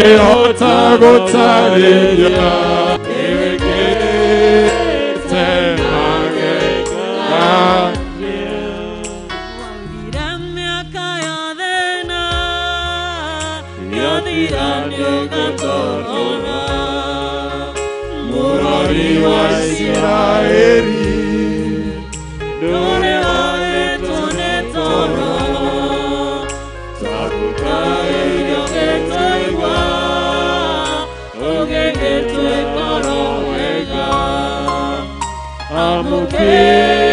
Otagotareria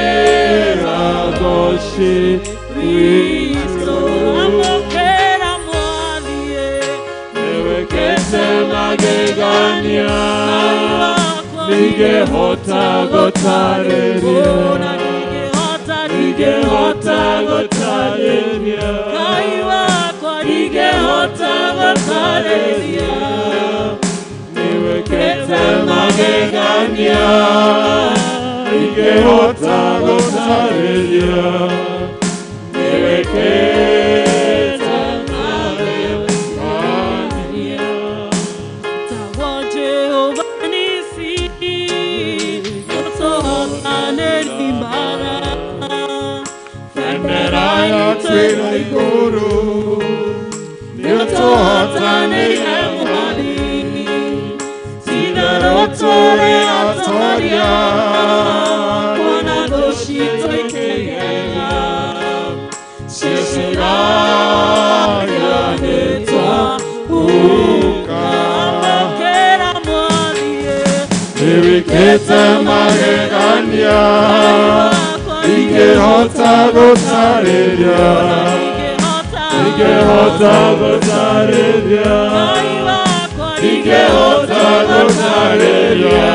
Amukera doshi Kristo Amukera mwalie Ewe kete magegania Nige hota gotareria Nige hota gotareria Kaiwa kwa nige hota gotareria Ewe kete magegania Nige hota gotareria Ewe kete magegania Tawa Jehova nisi Yoto hota nelimara Femeraya tena igoro Yoto hota nelimari Sidarotore atoria Kona doshito ikeyega Shishiraya neta uka Amokera mwalie Irikete magegania Ige hota gotareria Ige hota gotareria Ige hota gotareria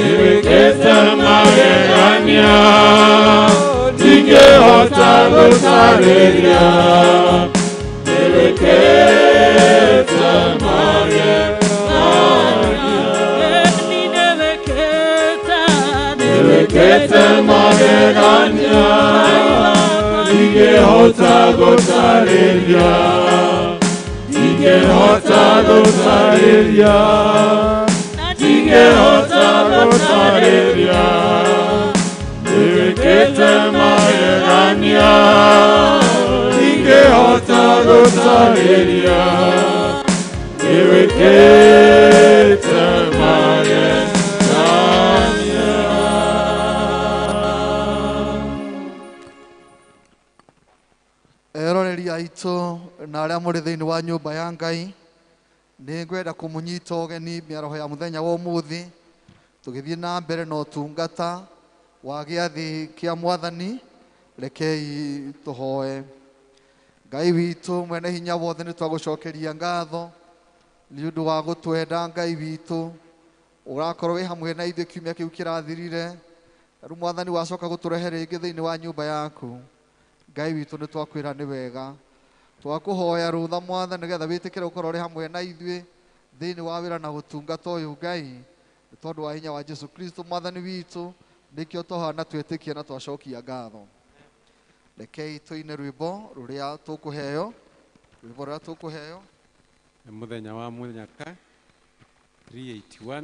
Ige kete magegania Ige hota gotareria Ige kete magegania Ige kete magegania Ige hota gotareria Ige hota gotareria Ige hota gotareria Ige kete magegania Ige hota gotareria Ige kete magegania Eroreria ito na aria muri thiini wa nyumba ya Ngai ni ngwenda kumunyita ugeni miaroho ya muthenya wa umuthi tugithie na mbere no tungata wa giathi kia mwathani rekei tuhoe. Ngai witu mwene hinya wothe ni twagucokeria ngatho ni undu wa gutwenda Ngai witu urakorwo wi hamwe na ithuĩ kiumia kiu kirathirire riu mwathani wacoka guturehe ringi thiini wa nyumba yaku. Ngai witu ni twakwira ni wega twakuhoya rutha mwathani nigetha witikire ukorwo ri hamwe na ithuĩ thiini wa wira na gutungata uyu Ngai ni tondu wa hinya wa Jesu Kristo mwathani witu nikio tohana twitikie na twacokia ngatho. Rekei tuine rwimbo ruria tukuheo muthenya wa munyaka 381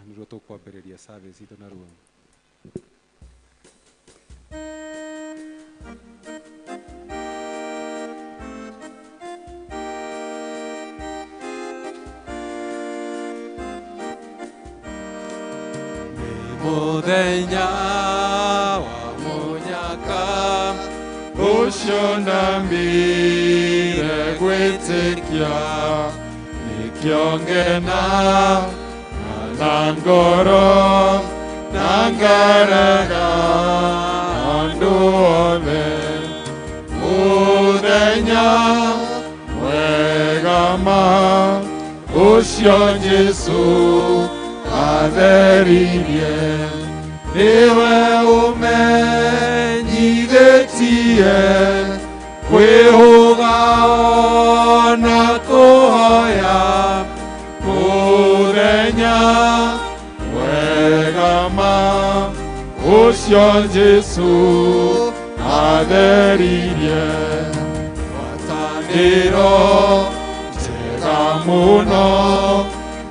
niruo tukwambĩrĩria service itu naruo. Muthenya wa munyaka ucio ndambire gwĩtĩkia nikio ngena na ngoro na ngaraga andũ othe. Muthenya mwega ma ucio Jesu atheririe niwe umenyithĩtie kwĩhũga na kũhoya. Muthenya mwega ma ucio Jesu atheririe ngwatanĩro muno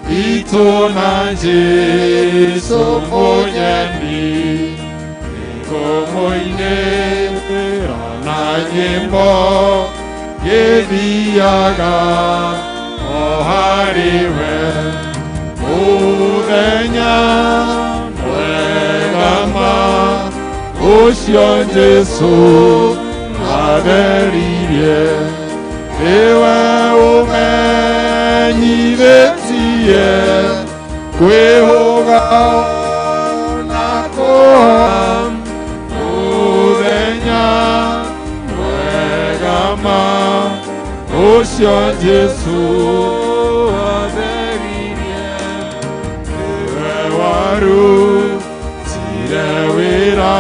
ituna Jesu munyeni Mugumo-ini na nyimbo githiaga o hariwe muthenya mwega ma ucio Jesu atheririe niwe umenyithĩtie kwĩhũga na kũhoya muthenya mwega ma ucio Jesu atheririe niwe warutire wĩra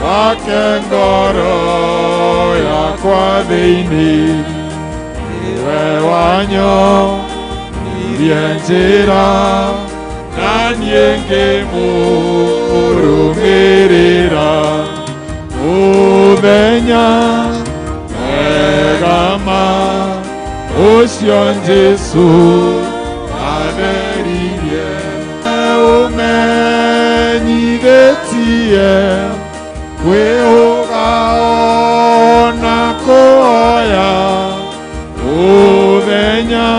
wake ngoro yakwa thĩinĩ niwe wanyonirie njĩra na niĩ ngĩmũrũmĩrĩra mũthenya mwega ma ũcio Jesu atheririe ũmenyithĩtie kwĩhũga na kũhoya mũthenya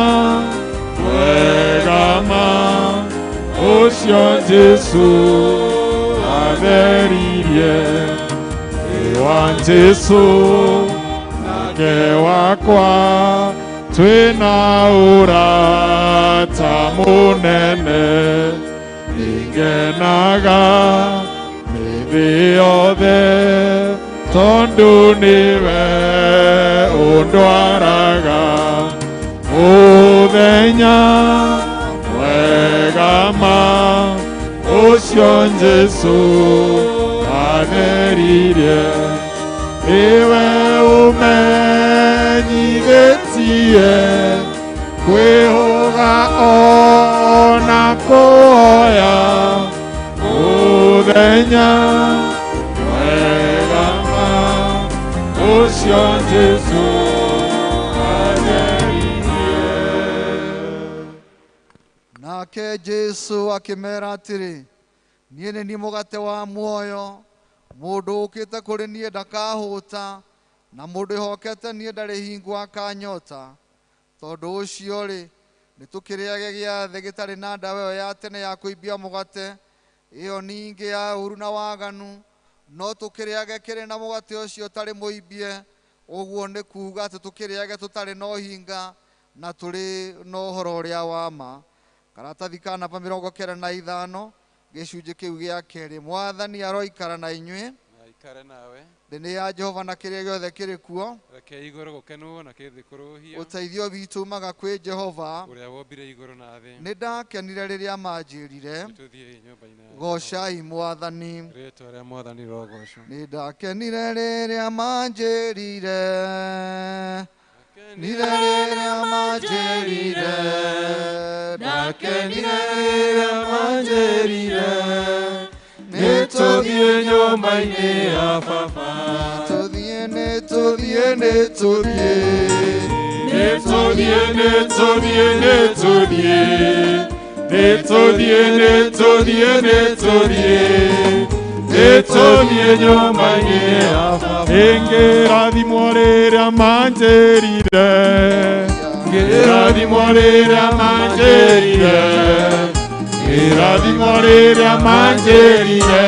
mwega ma ũcio Jesu atheririe wa Jesu nake wakwa twĩna ũrata mũnene nĩngenaga thĩ yothe tondũ nĩwe ũndwaraga mũthenya mwega ma ũcio Jesu atheririe niwe ũmenyithĩtie kwĩhũga na kũhoya mũthenya mwega ma ũcio Jesu atheririe. Nake Jesu akĩmera atĩrĩ, niĩ nĩ niĩ mũgate wa muoyo, mũndũ ũkĩte kũrĩ niĩ ndakahũta, na mũndũ ehokete niĩ ndarĩ hingo akanyota. Tondũ ũcio-rĩ, nĩtũkĩrĩage gĩathĩ gĩtarĩ na ndawa ĩyo ya tene ya kũimbia mũgate, ĩyo ningĩ ya ũũru na waganu, no tũkĩrĩage kĩrĩ na mũgate ũcio ũtarĩ mũimbie, ũguo nĩ kuuga atĩ tũkĩrĩage tũtarĩ na ũhinga na tũrĩ na ũhoro ũrĩa wa ma. Karatathi ka namba 95 gĩcunjĩ kĩu gĩa kerĩ. Mwathani aroikara na inyuĩ. Aikare nawe. Thĩ ya Jehova na kĩrĩa gĩothe kĩrĩ kuo. Reke igũrũ gũkenwo na kĩthĩ kũrũhia. Ũteithio witũ umaga kwĩ Jehova. Ũrĩa wombire igũrũ na thĩ. Nĩ ndakenire rĩrĩa manjĩrire. Tũthiĩ nyũmba-inĩ. Gocai Mwathani. Rĩĩtwa rĩa Mwathani rogocwo. Nĩ ndakenire rĩrĩa manjĩrire. Ndakenire rĩrĩa manjĩrire. Nĩtũthiĩ nyũmba-inĩ ya Baba. Nĩtũthiĩ nyũmba-inĩ ya Baba. Ingĩrathimwo rĩrĩa manjĩrire. Ingĩrathimwo rĩrĩa manjĩrire. Ingĩrathimwo rĩrĩa manjĩrire.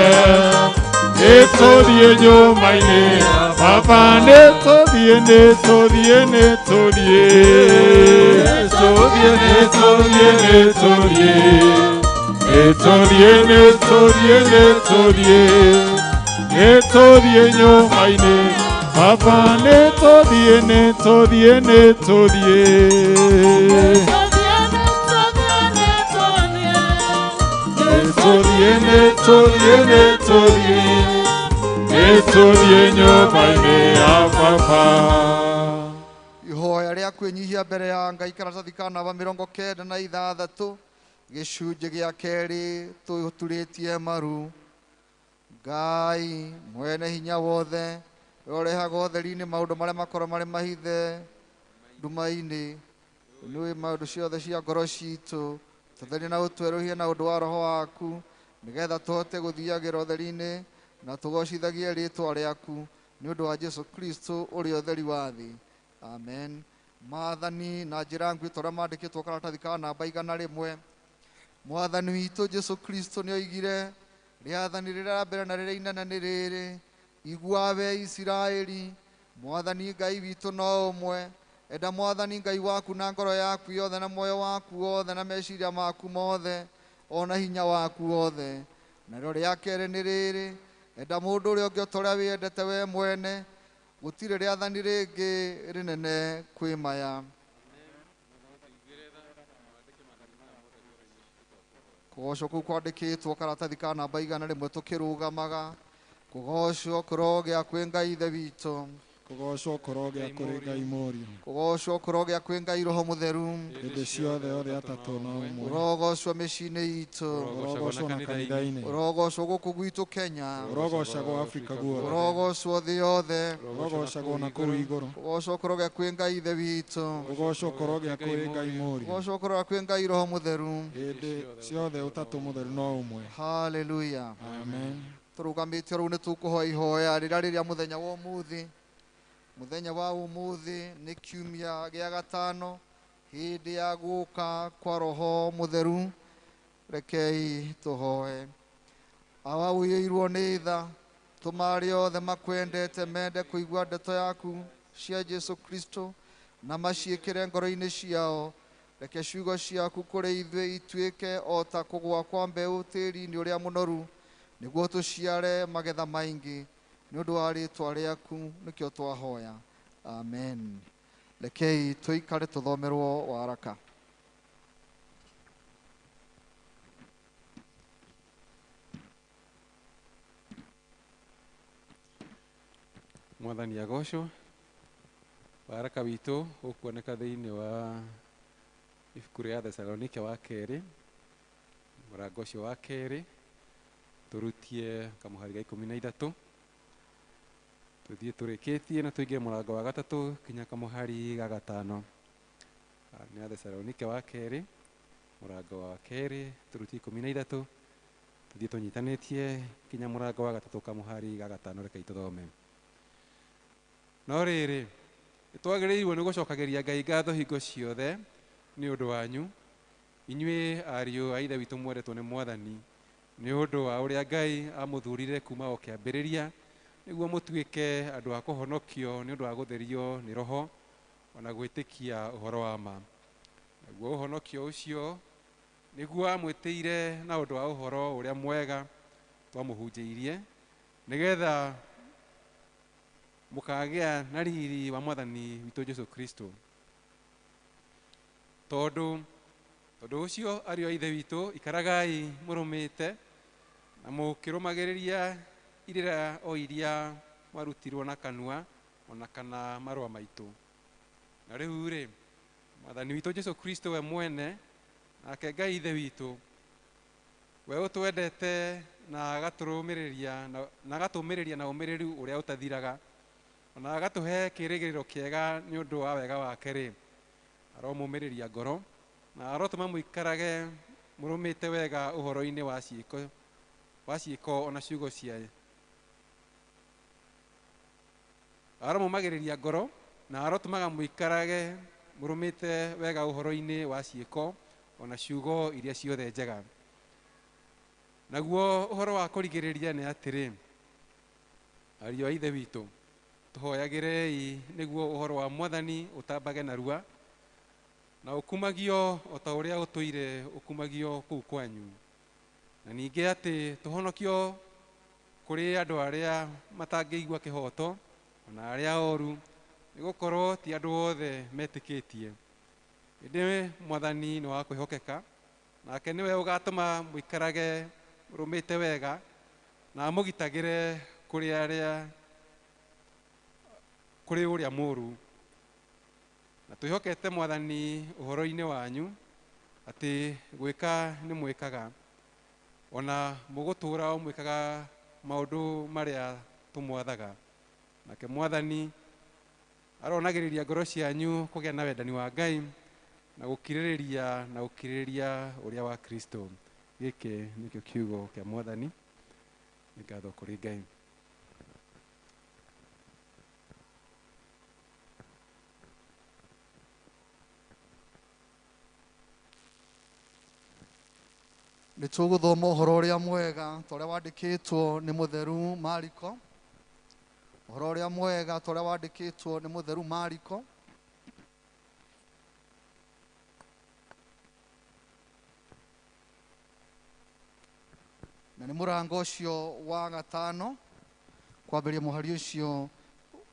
Nĩtũthiĩ nyũmba-inĩ ya Baba. Nĩtũthiĩ nyũmba-inĩ Baba. Nĩtũthiĩ nyũmba-inĩ ya Baba. Ihoya rĩa kwĩnyihia mbere ya Ngai, karatathi ka namba 96 gĩcunjĩ gĩa kerĩ. Tũturĩtie maru. Ngai mwene hinya wothe, ũrehaga ũtheri-inĩ maũndũ marĩa makorwo marĩ mahithe nduma-inĩ, nĩũĩ maũndũ ciothe cia ngoro citũ, tũtherie na ũtwerũhie na ũndũ wa roho waku, nĩgetha tũhote gũthiagĩra ũtheri-inĩ na tũgocithagie rĩĩtwa rĩaku nĩ ũndũ wa Jesu Kristo ũrĩa ũtheri wa thĩ. Amen. Maathani na njĩra nguhĩ ta ũrĩa mandĩkĩtwo karatathi ka namba 100. Mwathani witũ Jesu Kristo nĩ oigire, rĩathani rĩrĩa rĩa mbere na rĩrĩa inene nĩ rĩrĩ, igua we Isiraeli, Mwathani Ngai witũ no ũmwe. Enda Mwathani Ngai waku na ngoro yaku yothe na moyo waku wothe na meciria maku mothe ona hinya waku wothe. Narĩo rĩa kerĩ nĩ rĩrĩ, enda mũndũ ũrĩa ũngĩ o ta ũrĩa wĩendete we mwene. Gũtirĩ rĩathani rĩngĩ rĩnene kwĩ maya. Kũgocwo kũu kwandĩkĩtwo karatathi ka namba 100 tũkĩrũgamaga. Kũgocwo kũrogĩa kwĩ Ngai Ithe witũ. Kũgocwo kũrogĩa kũrĩ Ngai Mũriũ. Kũgocwo kũrogĩa kwĩ Ngai Roho Mũtheru. Hĩndĩ ciothe othe atatũ na ũmwe. Ũrogocwo mĩciĩ-inĩ itũ. Ũrogocwo na kanitha-inĩ. Ũrogocwo gũkũ gwitũ Kenya. Ũrogocagwo Afrika guothe. Ũrogocwo thĩ yothe. Ũrogocagwo na kũu igũrũ. Kũgocwo kũrogĩa kwĩ Ngai Ithe witũ. Kũgocwo kũrogĩa kũrĩ Ngai Mũriũ. Kũgocwo kũrogĩa kwĩ Ngai Roho Mũtheru. Hĩndĩ ciothe ũtatũ mũtheru no ũmwe. Hallelujah. Amen. Tũrũgamĩte rĩu nĩ tũkũhoya ihoya rĩrĩa mũthenya wa ũmũthĩ. Mũthenya wa ũmũthĩ nĩ kiumia gĩa gatano, hĩndĩ ya gũka kwa Roho Mũtheru. Rekei tũhoe. Awa ũiyĩirwo nĩ tha, tũma arĩa othe makwendete mende kũigua ndeto yaku cia Jesu Kristo na maciĩkĩre ngoro-inĩ ciao. Reke ciugo ciaku kũrĩ ithuĩ ituĩke o ta kũgũa kwa mbeũ tĩĩri-inĩ ũrĩa mũnoru, nĩguo tũciare magetha maingĩ nĩ ũndũ wa rĩĩtwa rĩaku nĩkĩo twahoya. Amen. Rekei tũikare tũthomerwo waraka. Mwathani agocwo. Waraka witũ ũkuoneka thĩinĩ wa ibuku rĩa Thesalonike wa kerĩ, mũrango ũcio wa kerĩ, tũrutie kamũhari ga 13, tũthiĩ tũrĩkĩtie na tũingĩre mũrango wa gatatũ kinya kamũhari ga gatano. Nĩ Thesalonike wa kerĩ, mũrango wa kerĩ, tũrutie 13, tũthiĩ tũnyitanĩtie kinya mũrango wa gatatũ kamũhari ga gatano. Rekei tũthome. No rĩrĩ, nĩtwagĩrĩirwo nĩ gũcokagĩria Ngai ngatho hingo ciothe nĩ ũndũ wanyu, inyuĩ ariũ a Ithe witũ mwendetwo nĩ Mwathani, nĩ ũndũ wa ũrĩa Ngai amũthurire kuma o kĩambĩrĩria, nĩguo mũtuĩke andũ a kũhonokio nĩ ũndũ wa gũtherio nĩ Roho ona gwĩtĩkia ũhoro wa ma. Naguo ũhonokio ũcio nĩguo amwĩtĩire na ũndũ wa ũhoro ũrĩa mwega twamũhunjĩirie, nĩgetha mũkagĩa na riri wa Mwathani witũ Jesu Kristo. Tondũ ũcio ariũ a Ithe witũ, ikaragai mũrũmĩte na mũkĩrũmagĩrĩria irĩra o iria marutirwo na kanua ona kana marũa maitũ. Na rĩu rĩ, Mwathani witũ Jesu Kristo we mwene, nake Ngai Ithe witũ, we ũtwendete na agatũrũmĩrĩria na agatũmĩrĩria na ũmĩrĩru ũrĩa ũtathiraga, ona agatũhe kĩĩrĩgĩrĩro kĩega nĩ ũndũ wa wega wake rĩ, aromũmĩrĩria ngoro na arotũma mũikarage mũrũmĩte wega ũhoro-inĩ wa ciĩko ona ciugo ciayo. Aromũmagĩrĩria ngoro na arotũmaga mũikarage mũrũmĩte wega ũhoro-inĩ wa ciĩko ona ciugo iria ciothe njega. Naguo ũhoro wa kũrigĩrĩria nĩ atĩrĩ, ariũ a Ithe witũ, tũhoyagĩrei nĩguo ũhoro wa Mwathani ũtambage narua na ũkumagio o ta ũrĩa ũtũire ũkumagio kũu kwanyu, na ningĩ atĩ tũhonokio kũrĩ andũ arĩa matangĩigua kĩhoto ona arĩa oru, nĩgũkorwo ti andũ othe metĩkĩtie. Ĩndĩ Mwathani nĩ wa kwĩhokeka, nake nĩwe ũgatũma mũikarage mũrũmĩte wega na mũgitagĩre kũrĩ ũrĩa mũũru. Na twĩhokete Mwathani ũhoro-inĩ wanyu atĩ gwĩka nĩ mwĩkaga, ona mũgũtũũra mwĩkaga maũndũ marĩa tũmwathaga. Nake Mwathani aronagĩrĩria ngoro cianyu kũgĩa na wendani wa Ngai na gukiriria uria wa Kristo. Giki nikio kiugo kia Mwathani. Ngatho kuri Ngai. Nituguthoma uhoro uria mwega toria wandikitwo ni mutheru Mariko. Uhoro uria mwega toria wandikitwo ni mutheru Mariko. Na ni murango ucio wa gatano kwambiria muhari ucio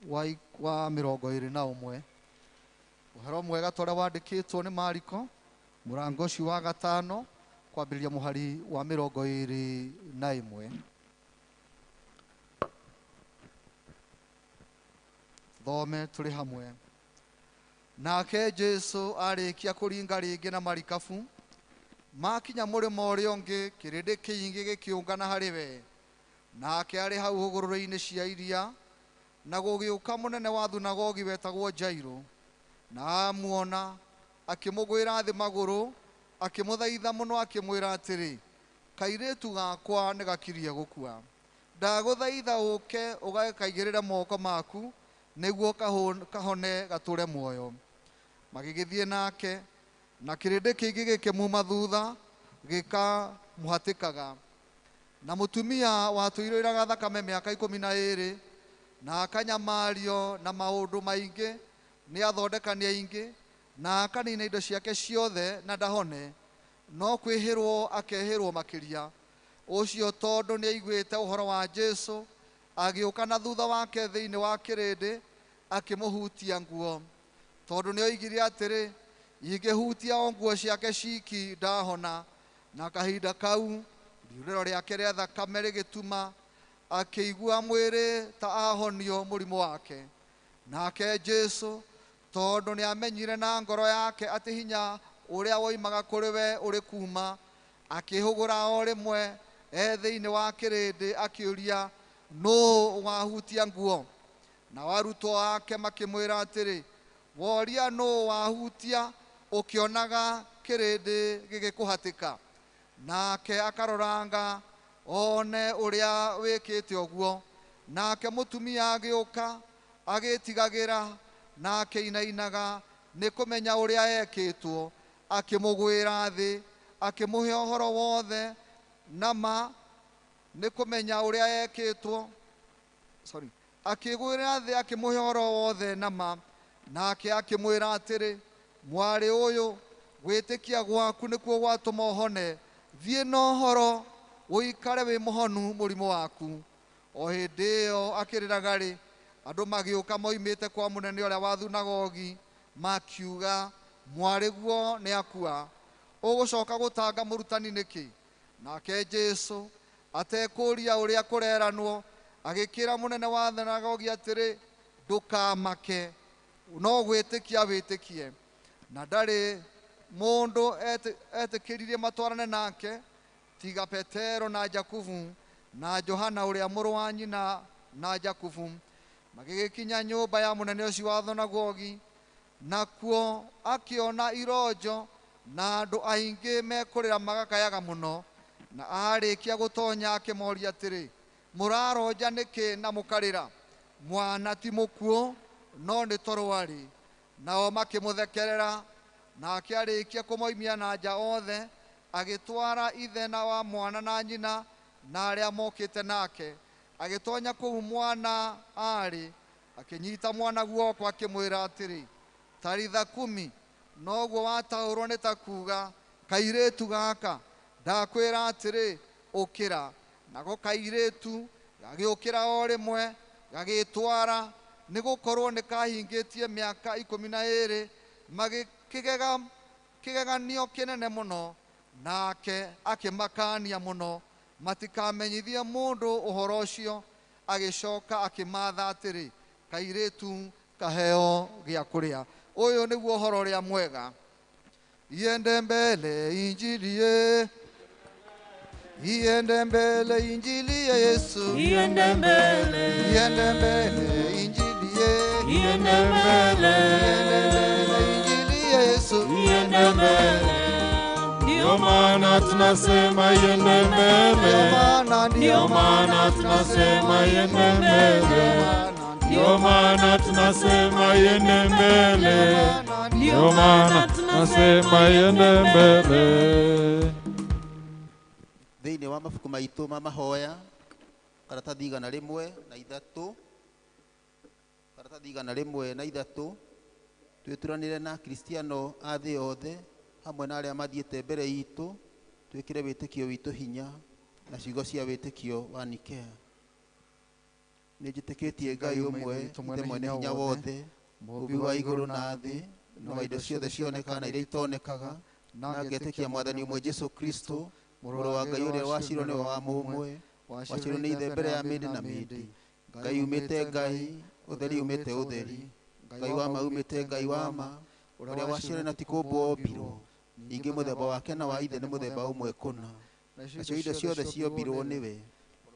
wa 21. Uhoro mwega toria wandikitwo ni Mariko, murango ucio wa gatano kwambiria muhari wa 21. Thome turi hamwe. Nake Jesu arikia kuringa ringi na marikabu, makinya murimo uria ungi, kirindi kiingi gikiungana hari we. Nake ari hau hugururu-ini cia iria, na gugiuka munene wa thunagogi wetagwo Jairo, na amuona akimugwira thi maguru, akimuthaitha muno akimwira atiri, kairitu gakwa ni gakirie gukua. Ndaguthaitha uke ugakaigirire moko maku, niguo kahone gature muoyo. Magigithie nake, na kirindi kingi gikimuma thutha gikamuhatikaga. Na mutumia watuiriraga thakame miaka 12, na akanyamario na maundu maingi, ni athondekani aingi, na akanina indo ciake ciothe na ndahone, no kwihirwo akehirwo makiria. Ucio tondu ni aiguite uhoro wa Jesu, agiuka na thutha wake thiini wa kirindi, akimuhutia nguo, tondu ni oigire atiri, ingihutia o nguo ciake ciki ndahona. Na kahinda kau riuriro riake ria thakame rigituma, akiigua mwiri ta ahonio murimo wake. Nake Jesu tondu ni amenyire na ngoro yake ati hinya uria woimaga kuri we uri kuma, akihugura o rimwe thiini wa kirindi akiuria, no wahutia nguo? Na warutwo ake makimwira atiri, woria no wahutia ukionaga kirindi gigikuhatika? Nake akaroranga one uria wikite uguo. Nake mutumia agiuka agitigagira, nake inainaga ni kumenya uria ekitwo, akimugwira thi, akimuhe uhoro wothe nama ni kumenya uria ekitwo, akigwira thi akimuhe uhoro wothe nama. Nake akimwira atiri, mwari uyu gwitikia gwaku nikuo gwatuma uhone, thie no horo uikare wi muhonu murimo waku. O hindi iyo akiriraga ri, andu magiuka moimite kwa munene uria wa thunagogi, makiuga, mwariguo ni akua, ugucoka gutanga murutani niki? Nake Jesu atekuria uria kureranwo, agikira munene wa thunagogi atiri, ndukamake, no gwitikia witikie. Na ndari mundu etikiririe matwarane nake tiga Petero na Jakubu na Johana uria muru wa nyina na Jakubu. Magigikinya nyumba ya munene ucio wa thunagogi, nakuo akiona irojo na andu aingi mekurira magakayaga muno. Na arikia gutonya akimoria atiri, muraroja niki na mukarira? Mwana ti mukuo, no ni torwari. Nao makimuthekerera. Nake arikia kumoimia na nja othe, agitwara ithe na wa mwana na nyina na aria mokite nake. Agitonya kuu mwana ari, akinyita mwana guoko akimwira atiri, taritha kumi, noguo wataurwo ni ta kuga, kairitu gaka ndakwira atiri, ukira. Nako kairitu gagiukira o rimwe, gagitwara, ni gukorwo ni kahingitie miaka 12, kigeganio kinene muno. Nake akimakania muno matikamenyithie mundu uhoro ucio. Agicoka akimatha atiri, kairitu kaheo gia kuria. Uyu niguo uhoro uria mwega. Iende mbele injili ye, iende mbele injili ya Yesu, Iende mbele, iende mbele injili ye, iende mbele, iende mbele injili ya Yesu, iende iende mbele. Ndio maana tunasema iende mbele. Ndio maana tunasema iende mbele. Ndio maana tunasema iende mbele. Ndio maana tunasema iende mbele. Thĩinĩ wa mabuku maitũ ma mahoya karatathi 103 karatathi 103 twĩturanĩre na Kristiano a thĩ yothe hamwe na arĩa mathiĩte mbere itũ twĩkĩre wĩtĩkio witũ hinya na ciugo cia wĩtĩkio wa Nikea. Nĩ njĩtĩkĩtie Ngai ũmwe ithe mwene hinya wothe mũmbi wa igũrũ na thĩ na wa indo ciothe cionekaga na iria itonekaga, na ngetĩkia Mwathani ũmwe Jesũ Kristo mũrũ wa Ngai ũrĩa wacirwo nĩwe wa mũmwe wacirwo nĩ ithe mbere ya mĩndĩ na mĩndĩ, Ngai umĩte Ngai, ũtheri umĩte ũtheri, Ngai wa ma umĩte Ngai wa ma, ũrĩa wacirwo na ti kũmbwo ombirwo, ningĩ mũthemba wake na wa ithe nĩ mũthemba ũmwe kũna, nacio indo ciothe ciombirwo nĩwe,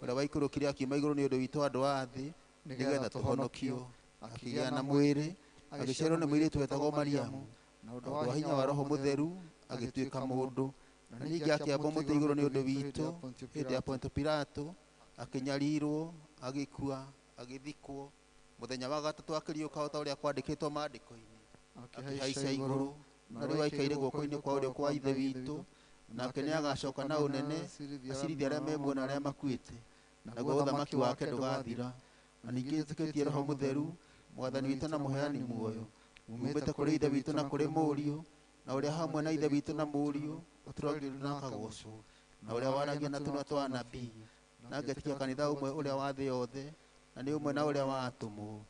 ũrĩa waikũrũkire akiuma igũrũ nĩ ũndũ witũ andũ a thĩ nĩgetha tũhonokio, akĩgĩa na mwĩrĩ agĩciarwo nĩ mũirĩtu wetagwo Mariamu, na ũndũ wa hinya wa Roho Mũtheru agĩtuĩka mũndũ, na ningĩ akĩambwo mũtĩ igũrũ nĩ ũndũ witũ hĩndĩ ya Ponto Pilato, akĩnyarirwo, agĩkua, agĩthikwo, mũthenya wa gatatũ akĩriũka o ta ũrĩa kwandĩkĩtwo maandĩko-inĩ, akĩhaica igũrũ, na rĩu aikaire guoko-inĩ kwa ũrĩo kwa ithe witũ, nake nĩ agacoka na ũnene acirithie arĩa me muoyo na arĩa makuĩte, naguo ũthamaki wake ndũgathira. Na ningĩ njĩtĩkĩtie Roho Mũtheru, Mwathani witũ na mũheani muoyo, umĩte kũrĩ ithe witũ na kũrĩ Mũriũ, na ũrĩa hamwe na ithe witũ na Mũriũ ũturagĩrĩrio na akagocwo, na ũrĩa waragia na tũnua twa anabii, na ngetĩkia kanitha ũmwe ũrĩa wa thĩ yothe, na nĩ ũmwe na ũrĩa wa atũmwo,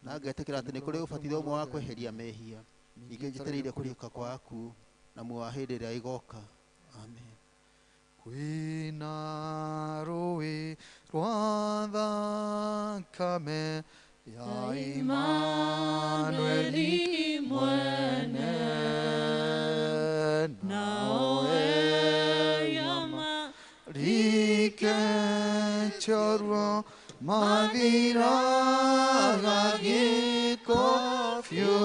na ngetĩkĩra atĩ nĩ kũrĩ ũbatithio ũmwe wa kweheria mehia, ningĩ njĩtĩrĩire kũriũka kwa akuũ na muoyo wa hĩndĩ ĩrĩa igoka. Amen. Kwĩna rũĩ rwa thakame ya Imanueli mwene, nawe yama rikechorwo mathiraga gĩko biũ,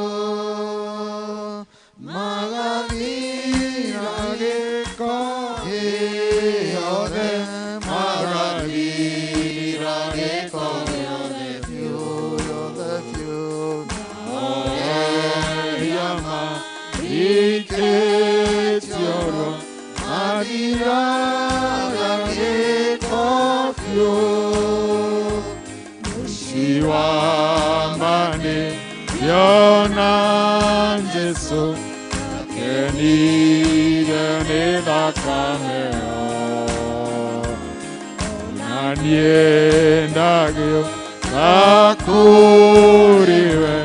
magathira gĩko gĩothe, magathira gĩko gĩothe biũ, gĩothe biũ, nawe yama rikechorwo mathiraga gĩko biũ, Shiwamani Yona Jesu Kenide Nidakameo Naniendagio Kakuriwe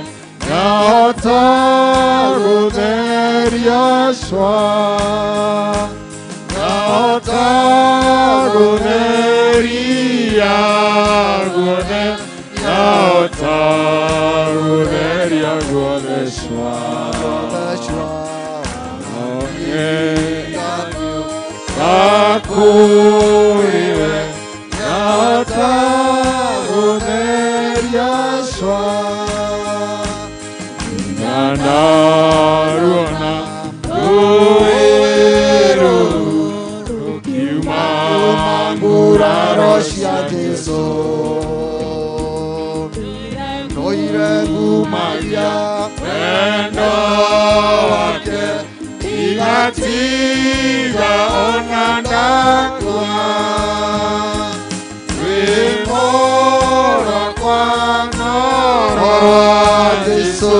Naotaguderia Shwa Naotaguderia Gune Naotaguderia Gune Shwa Kakuriwe Naotaguderia Shwa Nanaruna Uiru Rukiumangura Roshia Jesu Noire Gumaria Pendo wake Igatiga onandakwa Wimora kwa noro Jesu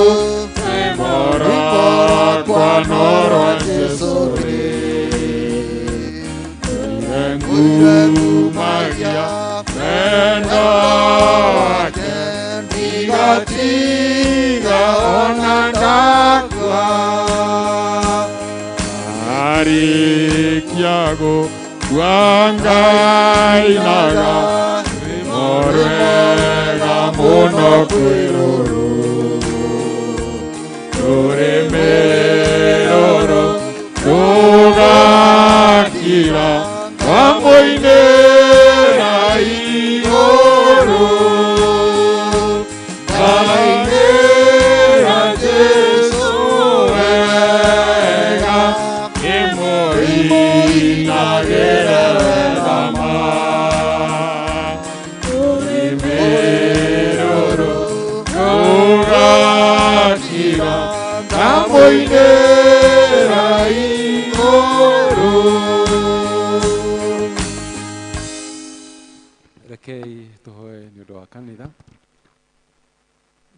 Wimora kwa noro Jesu Ngugu Maria Pendo wake Igatiga onandakwa Arikiago Wangainaga Morega Mono Kuiruru Turemeroro Tugakira Kamoinera Igoro Kainera Jesu Ega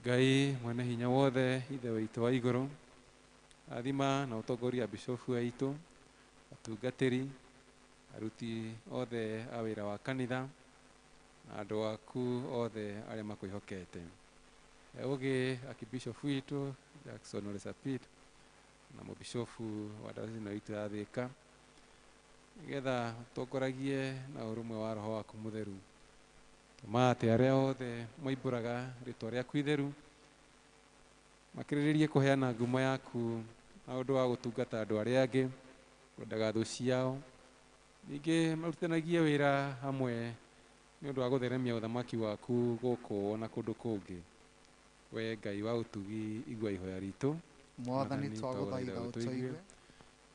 Ngai mwene hinya wothe ithe witũ wa igũrũ athima na ũtongoria bishofu aitũ atungatĩri aruti othe a wĩra wa kanitha na andũ aku othe arĩa makwĩhokete ũgĩ akibishofu witũ Jackson Ole Sapit na mũbishofu wa dayosisi witũ ya Thika nĩgetha ũtongoragie na ũrũmwe wa roho waku mũtheru tũma atĩ arĩa othe moimbũraga rĩtwa rĩaku itheru makĩrĩrĩrie kũheana ngumo yaku na ũndũ wa gũtungata andũ arĩa angĩ kwendaga thũ ciao ningĩ marutanagie wĩra hamwe nĩ ũndũ wa gũtheremia ũthamaki waku gũkũ na kũndũ kũngĩ we Ngai wa ũtugi igua ihoya ritũ Mwathani twagũthaitha ũtũigue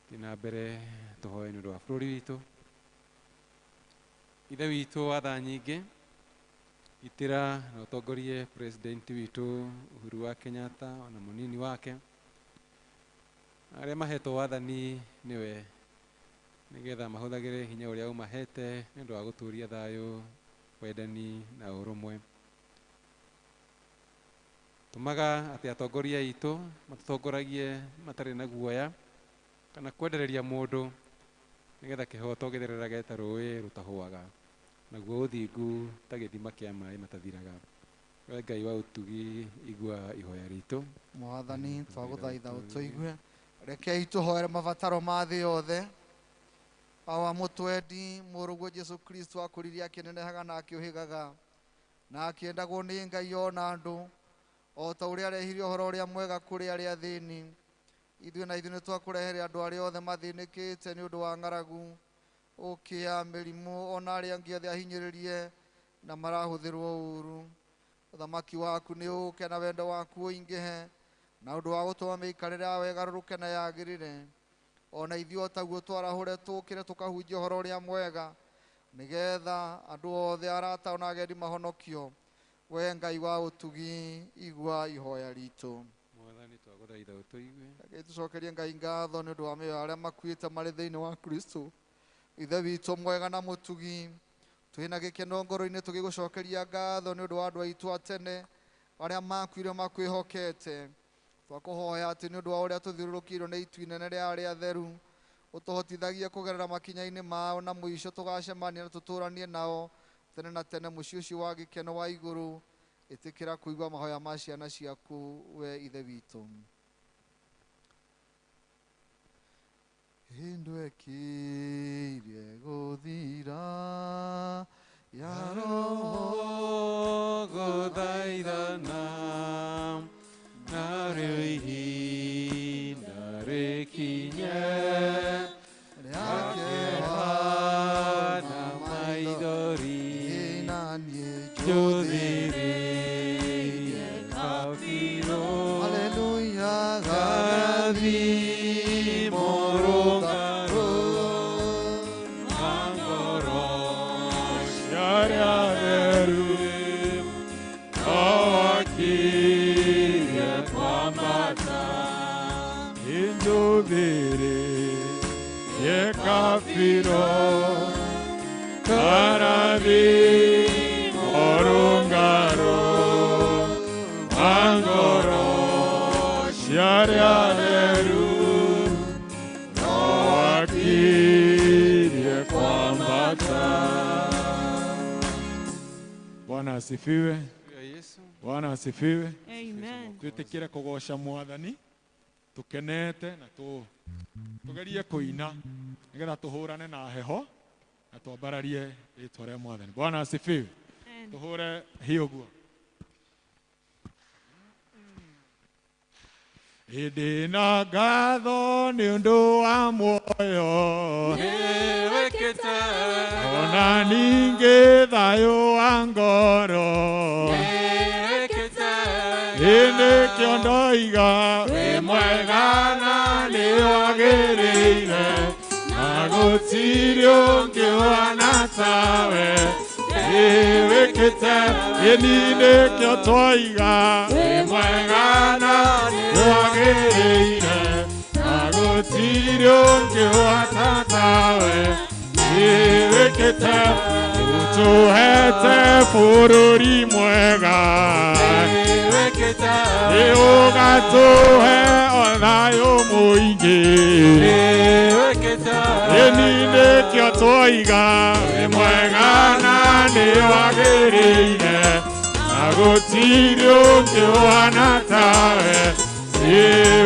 thiĩ na mbere tũhoe nĩ ũndũ wa bũrũri witũ ithe witũ wa tha nyingĩ itĩra na ũtongorie president witũ Uhuru wa Kenyatta na mũnini wake arĩa mahetwo wathani nĩwe nĩgetha mahũthagĩre hinya ũrĩa ũmahete nĩ ũndũ wa gũtũũria thayũ wendani na ũrũmwe tũmaga atĩ atongoria aitũ matũtongoragie matarĩ na guoya kana kwendereria mũndũ nĩgetha kĩhoto gĩthererage ta rũĩ rũtahũaga naguo ũthingu ta gĩthima kĩa maĩ matathiraga we Ngai wa ũtugi igua ihoya ritũ Mwathani twagũthaitha ũtũigue rekei tũhoere mabataro ma thĩ yothe awa mũtwendi mũrũguo Jesu Kristo akũririe akĩnenehaga na akĩũhĩgaga na akĩendagwo nĩ Ngai ona andũ o ta ũrĩa arehire ũhoro ũrĩa mwega kũrĩ arĩa athĩni ithuĩ na ithuĩ nĩ twakũrehere andũ arĩa othe mathĩnĩkĩte nĩ ũndũ wa ng'aragu ũkĩa mĩrimũ ona arĩa angĩ othe ahinyĩrĩrie na marahũthĩrwo ũũru ũthamaki waku nĩ ũũke na wendo waku ũingĩhe na ũndũ wa gũtũma mĩikarĩre yao ĩgarũrũke na yagĩrĩre ona ithuĩ o taguo twarahũre tũkĩre tũkahunjia ũhoro ũrĩa mwega nĩgetha andũ othe arata ona agendi mahonokio we Ngai wa ũtugi igua ihoya ritũ Mwathani twagũthaitha ũtũigue rekei tũcokerie Ngai ngatho nĩ ũndũ wa mĩoyo arĩa makuĩte marĩ thĩinĩ wa Kristo ithe witũ mwega na mũtugi twĩna gĩkeno ngoro-inĩ tũgĩgũcokeria ngatho nĩ ũndũ wa andũ aitũ a tene arĩa makuire makwĩhokete twakũhoya atĩ nĩ ũndũ wa ũrĩa tũthiũrũrũkĩirwo nĩ itu inene rĩa arĩa atheru ũtũhotithagie kũgerera makinya-inĩ mao na mũico tũgacemania na tũtũranie nao tene na tene mũciĩ ũcio wa gĩkeno wa igũrũ ĩtĩkĩra kũigua mahoya ma ciana ciaku we ithe witũ hĩndwekĩire gũthira ya roho gũthaithana narĩo ihinda rĩkinye rĩakĩhana maithori na niĩ njũthĩrĩrie kabirũ haleluya gathimo rũngarũ na ngoro ciarĩa theru wakĩrie kwambata njũthĩrĩrie kabirũ karathimo rũngarũ na ngoro ciarĩa theru wakĩrie kwambata. Bwana asifiwe. Yesu Bwana asifiwe. Amen. Twĩtĩkĩre kũgoca Mwathani tũkenete na tũgerie kũina nĩgetha tũhũrane na heho na twambararie rĩĩtwa rĩa Mwathani. Bwana asifiwe. Tũhũre hiũ guo. Hĩndĩ na ngatho nĩ ũndũ wa muoyo nĩwĩkĩte ona ningĩ thayũ wa ngoro nĩwĩkĩte nĩkĩo ndoiga wĩ mwega na nĩ wagĩrĩire na gũtirĩ ũngĩ ũhana tawe nĩwĩkĩte ĩni nĩkĩo twoiga wĩ mwega na nĩ wagĩrĩire na gũtirĩ ũngĩ ũhana tawe nĩwĩkĩte utuhete bururi mwega ugatuhe othayo muingi nini kio twoiga wi mwega na ni wagiriire na gutiri ungi uhana tawe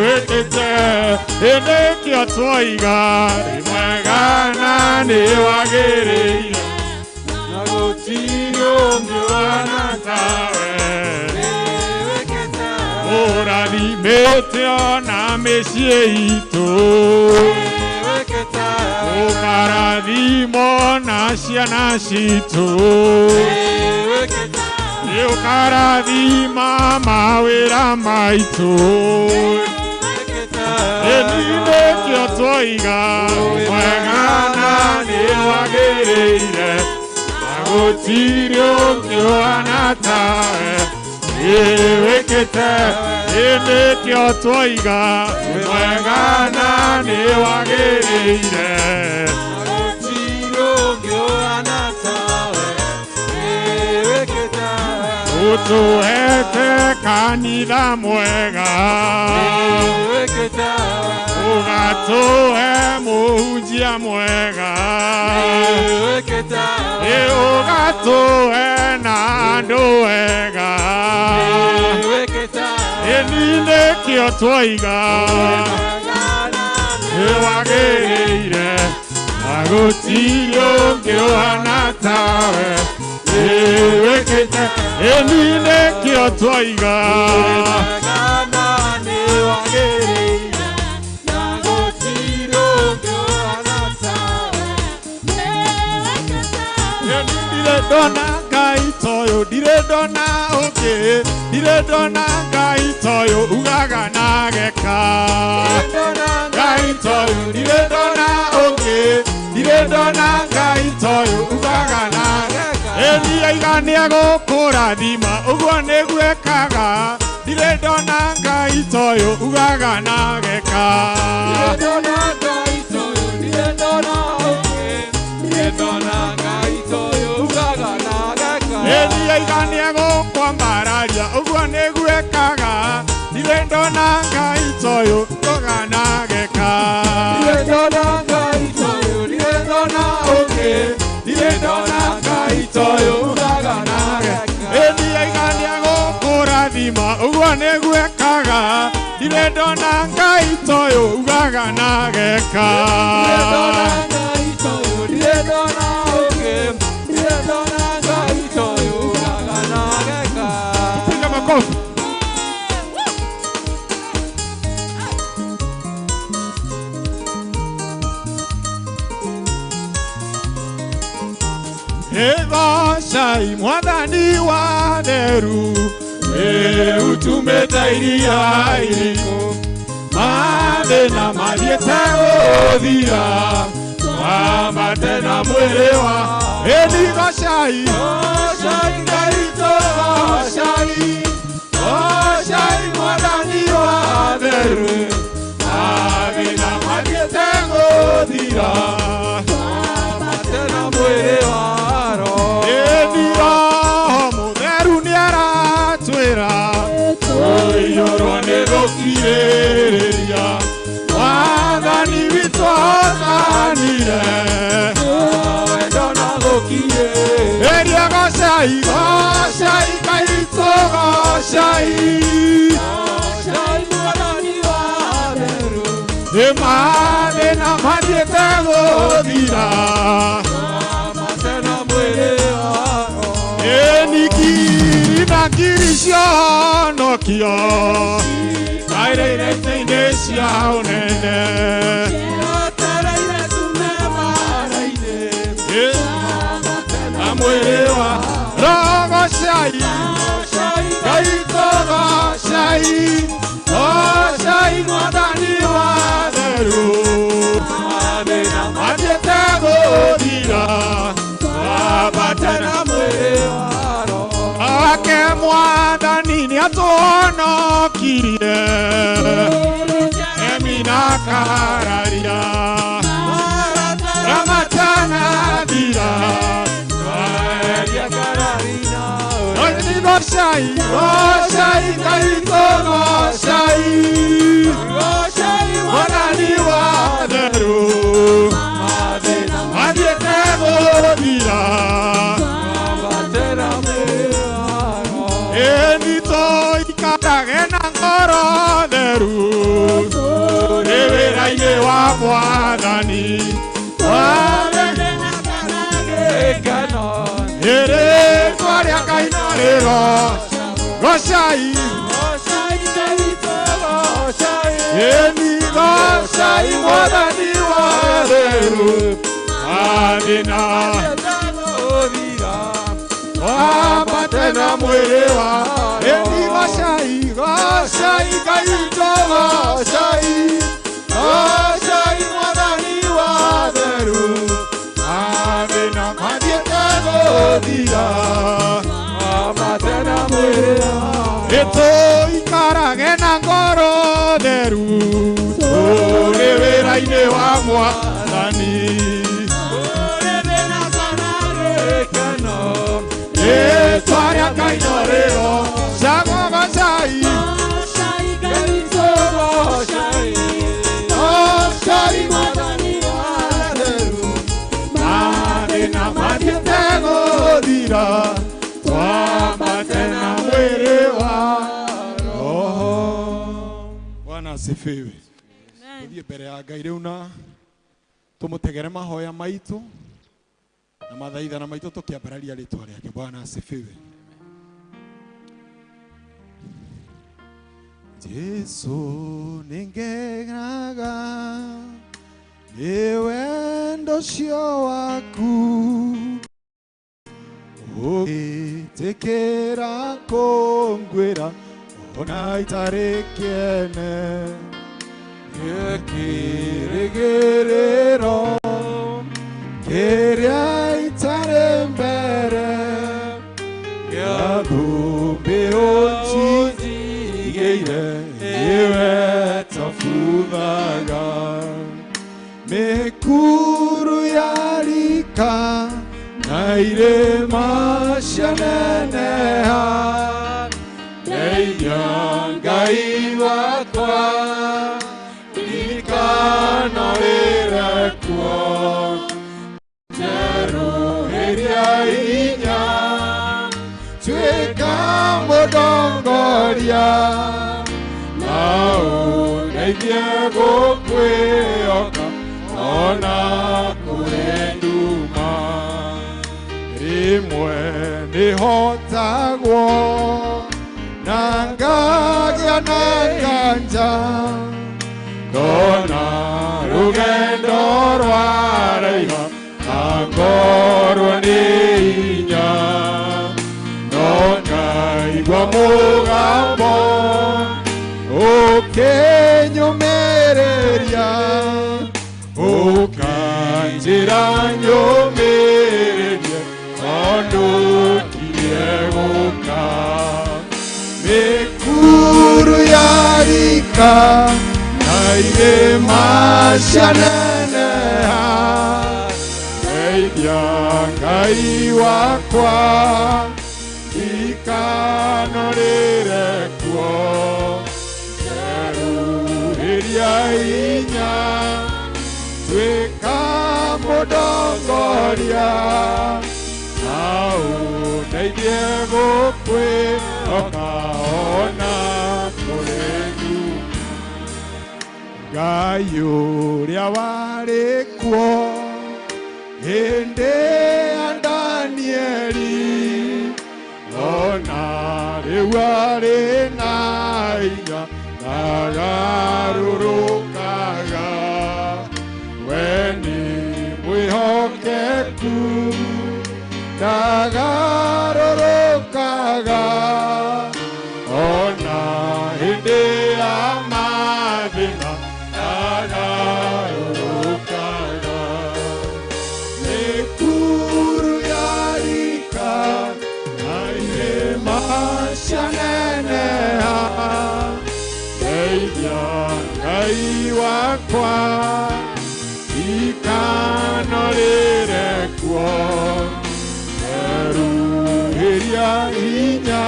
wikite nini kio twoiga wi mwega na ni wagiriire na gutiri ungi uhana tawe urathimite ona mĩciĩ itũ ũkarathimo na ciana citũ ũkarathima mawĩra maitũ ĩni nĩkĩo twoiga mwega na nĩ wagĩrĩire na gũtirĩ ũngĩ ũhana tawe wikite ĩni kĩo twoiga mwega na nĩ wagĩrĩire ũtũhete kanitha mwega ũgatũhe mũhunjia mwega ũgatũhe na andũ wega ĩni nĩkĩo twoiga nĩ wagĩrĩire na gũtirĩ ũngĩ ũhana tawe wĩkĩte ĩni nĩkĩo twoiga ndona Ngai toyo ndirĩ ndona ũngĩ ndirĩ ndona Ngai toyo ugaga na geka Ngai toyo ndirĩ ndona ũngĩ ndirĩ ndona Ngai toyo ugaga na geka ĩni aiga nĩegũkũrathima ũguo nĩguo ekaga ndirĩ ndona Ngai toyo ugaga na geka ndirĩ ndona Ngai toyo ndirĩ ndona ũngĩ ndirĩ ndona Ngai toyo ugaga na geka ĩni aiga nĩegũkwambararia ũguo nĩguo ekaga ndirĩ ndona Ngai toyo ugaga na geka ndirĩ ndona Ngai toyo ndirĩ ndona ũngĩ ndirĩ ndona Ngai toyo ugaga na geka ĩni aiga nĩegũkũrathima ũguo nĩguo ekaga ndirĩ ndona Ngai toyo ugaga na geka ndirĩ ndona Ngai toyo ndirĩ ndona ũngĩ ndirĩ ndona Ngai toyo ugaga na geka piga makofi Egocai mwathani wa theru utumĩte iria iriku mathĩna mathiĩte gũthira wambate na mwĩrĩ wa ĩni gocai gocai Ngai tũgocai gocai mwathani wa theru mathĩna mathiĩte gũthira wambate na mwĩrĩ wa mũtheru nĩaratwĩra tũiyũrwo nĩ gũkirĩrĩria wathani witũ athanire wendo na gũkirĩrĩria gocai gocai Ngai tũgocai gocai mwathani wa theru mathĩna mathiĩte gũthira ngiri cionokio aireire itĩ-inĩ cia ũnene na mwĩrĩ wa rogocai Ngai tũgocai gocai mwathani wa theru mathĩna mathiĩte gũthira wambate na mwĩrĩ wa ake mwathani nĩatũhonokirie emina kararia ramatana thira Goshai, Goshai, Kaito, Goshai, Goshai, Mwanani watheru, Mathiete gũthira, Enito ikarage na ngoro theru, Rĩ wĩra-inĩ wa Mwathani, Rĩrĩtwa rĩa Ngai na rĩro, Goshai, Eni Goshai, Mwathani watheru, Athĩna wambate na mwĩrĩ wa Eni Goshai, Goshai, Kaito Goshai, Goshai, Mwathani watheru, Athĩna mathiĩte gũthira, wambate na mwĩrĩ wa Tũikarage na ngoro theru, tũrĩ wĩra-inĩ wa Mwathani, rĩĩtwa rĩa Ngai no rĩro, Cagwo Goshai, Goshai, Mwathani watheru, mathĩna mathiĩte gũthira, twambate na mwĩrĩ wa Roho. Bwana asifiwe. Tuthiĩ mbere ya Ngai rĩu na tũmũtegere mahoya maitũ na mathaithana maitũ tũkĩambararia rĩtwa rĩake. Bwana asifiwe. Jesu nĩngenaga nĩ wendo ũcio waku, ũgĩtĩkĩra kũngwĩra ona itarĩ kĩene, gĩkĩrĩgĩrĩro kĩrĩa itarĩ mbere, gĩathũmbĩrwo njigĩire iwe tabuthaga, mĩkuru ya rika na irĩma cianeneha, ndeithia Ngai wakwa, ririkana rĩrekwo, njerũhĩria hinya, tuĩka mũndongoria, na ũndeithie gũkwĩhoka ona kũrĩ nduma, rĩmwe nĩhotagwo na ngagĩa na nganja, ndona rũgendo rwaraiha na ngorwo nĩ hinya, no ngaigua mũgambo ũkĩnyũmĩrĩria, ũkanjĩra nyũmĩrĩrie tondũ ngiye gũka, mĩkuru ya rika na irĩma cianeneha, ndeithia Ngai wakwa, ririkana rĩrekwo, njerũhĩria hinya, tuĩka mũndongoria, na ũndeithie gũkwĩhoka ona kũrĩ nduma. Ngai ũrĩa warĩ kuo hĩndĩ ya Danieli, ona rĩu arĩ na hinya ndagarũrũkaga, we nĩ mwĩhokeku ndagarũrũkaga, ona hĩndĩ ya mathĩna ndagarũrũkaga, mĩkuru ya rika na irĩma cianeneha, ndeithia Ngai wakwa, ririkana rĩrekwo, njerũhĩria hinya,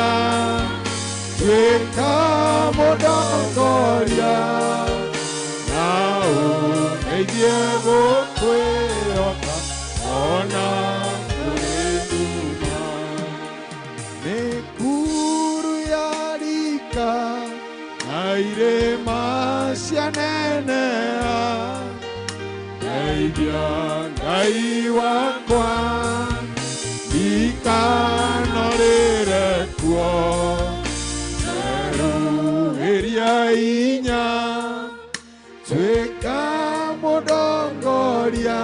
ndongoria na undeithie gũkwĩhoka ona kũrĩ nduma. Mĩkuru ya rika na irĩma cianeneha, ndeithia Ngai wakwa ndikanorĩre kuo. Nderuhĩria hinya tuĩka mũndongoria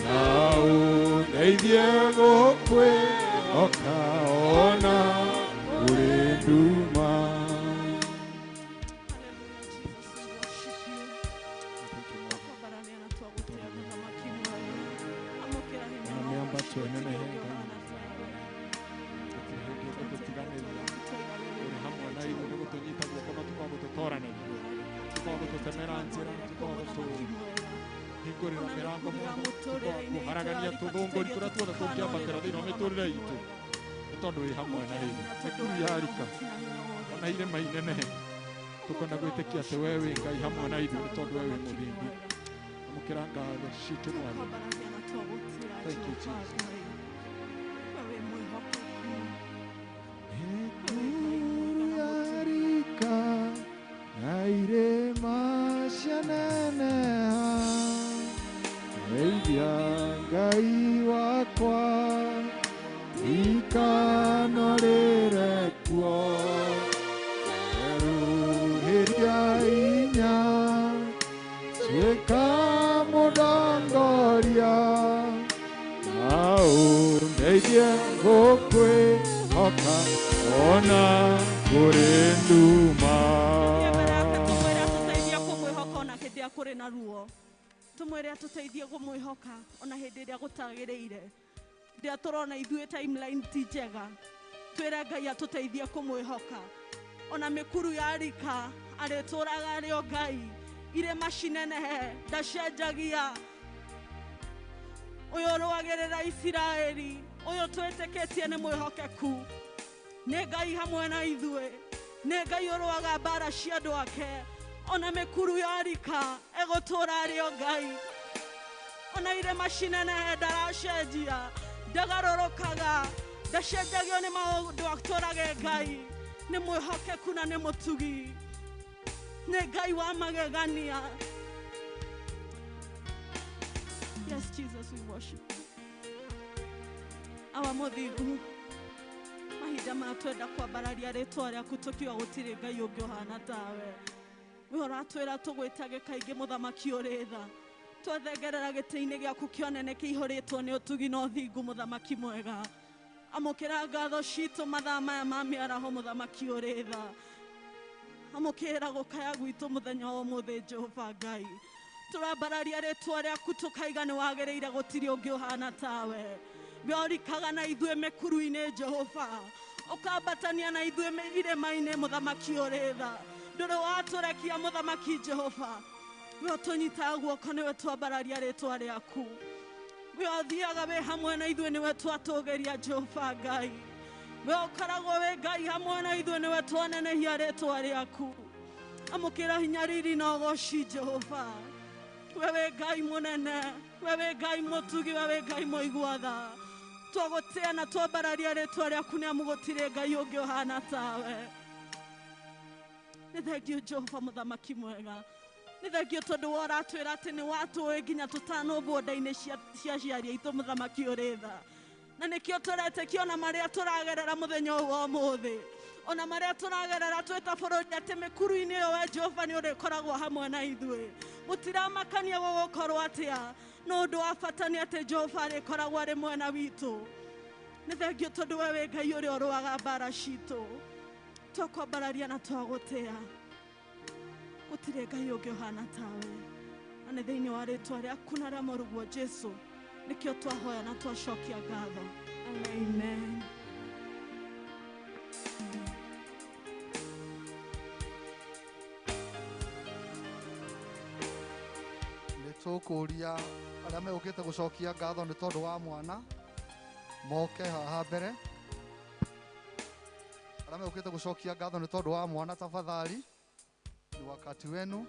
na ũndeithie gũkwĩhoka ona kũrĩ nduma. Kuharagania tuthunguri turia tuothe tungiambatira thiini wa miturire itu ni tondu wi hamwe na ithuĩ. Mĩkuru ya rika ona irĩma inene tukwenda gwĩtĩkia atĩ we wĩ Ngai hamwe na ithuĩ nĩ tondũ we wĩ mũthingu. Amũkĩra ngatho citũ Mwathani. Thank you Jesus. Mĩkuru ya rika na irĩma cianeneha, ndeithia Ngai wakwa ndikanorĩre kuo. Nderuhĩria hinya tuĩka mũndongoria na ũndeithie gũkwĩhoka ona kũrĩ nduma. Kũrĩ na ruo tumwĩre atũteithie kũmwĩhoka ona hĩndĩ ĩrĩa gũtagĩrĩire. Rĩrĩa tũrona ithuĩ timeline ti njega, twĩre Ngai atũteithie kũmwĩhoka. Ona mĩkuru ya rika arĩtũraga arĩ o Ngai, irĩma cinenehe ndacenjagia. Ũyũ ũrũagĩrĩra Isiraeli, ũyũ twĩtĩkĩtie nĩ mwĩhokeku, nĩ Ngai hamwe na ithuĩ, nĩ Ngai ũrũaga mbara cia andũ ake. Ona mĩkuru ya rika egũtũra arĩ o Ngai, ona irĩma cinenehe ndaracenjia, ndagarũrũkaga, ndacenjagio nĩ maũndũ atũrage Ngai. Nĩ mwĩhokeku na nĩ mũtugi, nĩ Ngai wa magegania. Yes Jesus, we worship you. Awa mũthingu, mahinda maya twenda kwambararia rĩtwa rĩaku tũkiuga gũtirĩ Ngai ũngĩ ũhana tawe. We ũratwĩra tũgwĩtage kaingĩ mũthamaki ũrĩ tha, twethengerera gĩtĩ-inĩ gĩaku kĩonene kĩihũrĩtwo nĩ ũtugi na ũthingu, mũthamaki mwega. Amũkĩra ngatho citũ mathaa maya ma mĩaraho, mũthamaki ũrĩ tha. Amũkĩra gũkaya gwitũ mũthenya wa ũmũthĩ, Jehova Ngai. Tũrambararia rĩtwa rĩaku tũkaiga nĩ wagĩrĩire, gũtirĩ ũngĩ ũhana tawe. We ũrikaga na ithuĩ mĩkuru-inĩ, Jehova, ũkambatania na ithuĩ irĩma-inĩ, mũthamaki ũrĩ tha. Ndũrĩ watũrekia mũthamaki Jehova, we ũtũnyitaga guoko, nĩwe twambararia rĩtwa rĩaku. We ũthiaga wĩ hamwe na ithuĩ, nĩwe twatũgĩria Jehova Ngai. We ũkoragwo wĩ Ngai hamwe na ithuĩ, nĩwe twanenehia rĩtwa rĩaku. Amũkĩra hinya riri na ũgoci Jehova. We wĩ Ngai mũnene, we wĩ Ngai mũtugi, we wĩ Ngai mũigua tha. Twagũtĩa na twambararia rĩtwa rĩaku, nĩ amu gũtirĩ Ngai ũngĩ ũhana tawe. Nĩ thengio Jehova mũthamaki mwega, nĩ thengio tondũ wa ũratwĩra atĩ nĩ watũĩ nginya tũtanũmbwo nda-inĩ cia aciari aitũ, mũthamaki ũrĩ tha. Na nĩkĩo tũretĩkia ona marĩa tũragerera mũthenya ũyũ wa ũmũthĩ, ona marĩa tũragerera twĩ ta bũrũri, atĩ mĩkuru-inĩ ĩyo we Jehova nĩ ũrĩkoragwo hamwe na ithuĩ. Mũtiramakania gũgũkorwo atĩa, no ũndũ wa bata nĩ atĩ Jehova arĩkoragwo arĩ mwena witũ. Nĩ thengio tondũ we wĩ Ngai ũrĩa ũrũaga mbara citũ. Twakwambararia na twagũtĩa, gũtirĩ Ngai ũngĩ ũhana tawe. Na nĩ thĩinĩ wa rĩtwa rĩaku na rĩa mũrũguo Jesũ nĩkĩo twahoya na twacokia ngatho. Amen. Nĩtũkũria arĩa megũkĩte gũcokia ngatho nĩ tondũ wa mwana, moke haha mbere. Arĩa megũkĩte gũcokia ngatho nĩ tondũ wa mwana, tafadhali ni wakati wenu.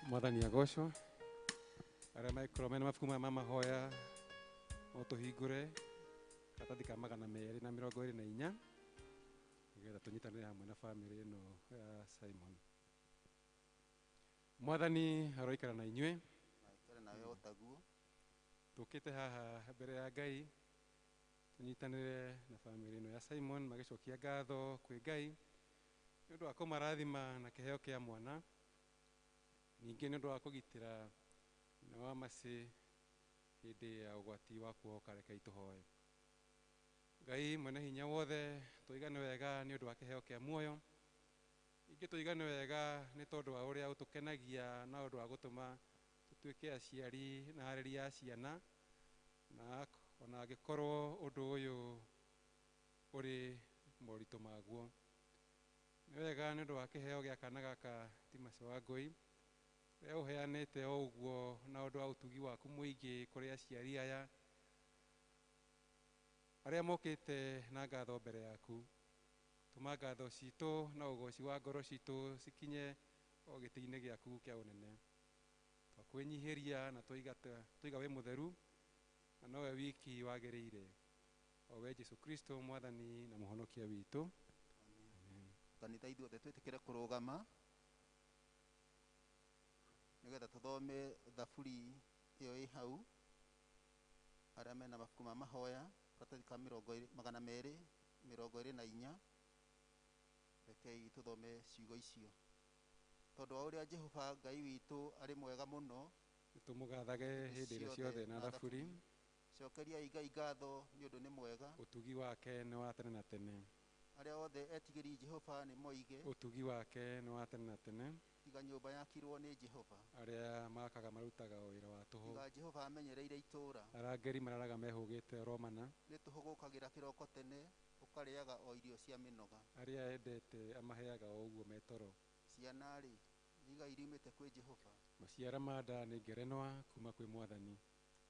Mwathani agocwo aria maikorwo mena mabuku maya ma mahoya no tuhingure katathi ka 224 nigetha tunyitanire hamwe na family ino ya Simon. Mwathani aroikara na inyue Aikare nawe otaguo. tukite haha mbere ya Ngai tunyitanire na family ino ya Simon magicokia ngatho kwi Ngai ni undu wa kumarathima na kiheo kia mwana, ningi ni undu wa kugitira na wa masi hindi ya ugwati wa kuoka. Reke ituhoe. Ngai mwene hinya wothe tuigane wega ni undu wa kiheo kia muoyo, ingi tuigane wega ni tondu wa uria utukenagia na undu wa gutuma tutuike aciari na areria a ciana, na ona angikorwo undu uyu uri moritu maguo. Ni wega ni undu wa kiheo gia kana gaka Timothy wa Ngui ria uheanite o uguo na undu wa utugi waku muingi kuri aciari aya aria mokite na ngatho mbere yaku. Tuma ngatho citu na ugoci wa ngoro citu cikinye o giti-ini giaku kia unene. Twakwinyihiria na twiga wi mutheru na nowe wiki wagiriire, o we Jesu Kristo mwathani na muhonokia witu. Kanitha ithuothe twitikire kurugama nigetha tuthome thaburi iyo i hau. Aria mena mabuku ma mahoya katathi ka 224 rekei tuthome ciugo icio. Tondu wa uria Jehova Ngai witu ari mwega muno, Tumugathage hindi ira ciothe na thaburi. Cokeria Ngai ngatho ni undu ni mwega. Utugi wake ni wa tene na tene. Aria othe etigiri Jehova ni moige. Utugi wake ni wa tene na tene. Tiga nyumba yakirwo ni Jehova. Aria makaga marutaga wira wa tuhu. Tiga Jehova amenyereire itura. Arangeri mararaga mehugite romana. Ni tuhugukagira kiroko tene ukariaga o irio cia minoga. Aria endete amaheaga o uguo metoro. Ciana ri iga irimite kwi Jehova. Maciara manda ni ngerenwa kuma kwi Mwathani.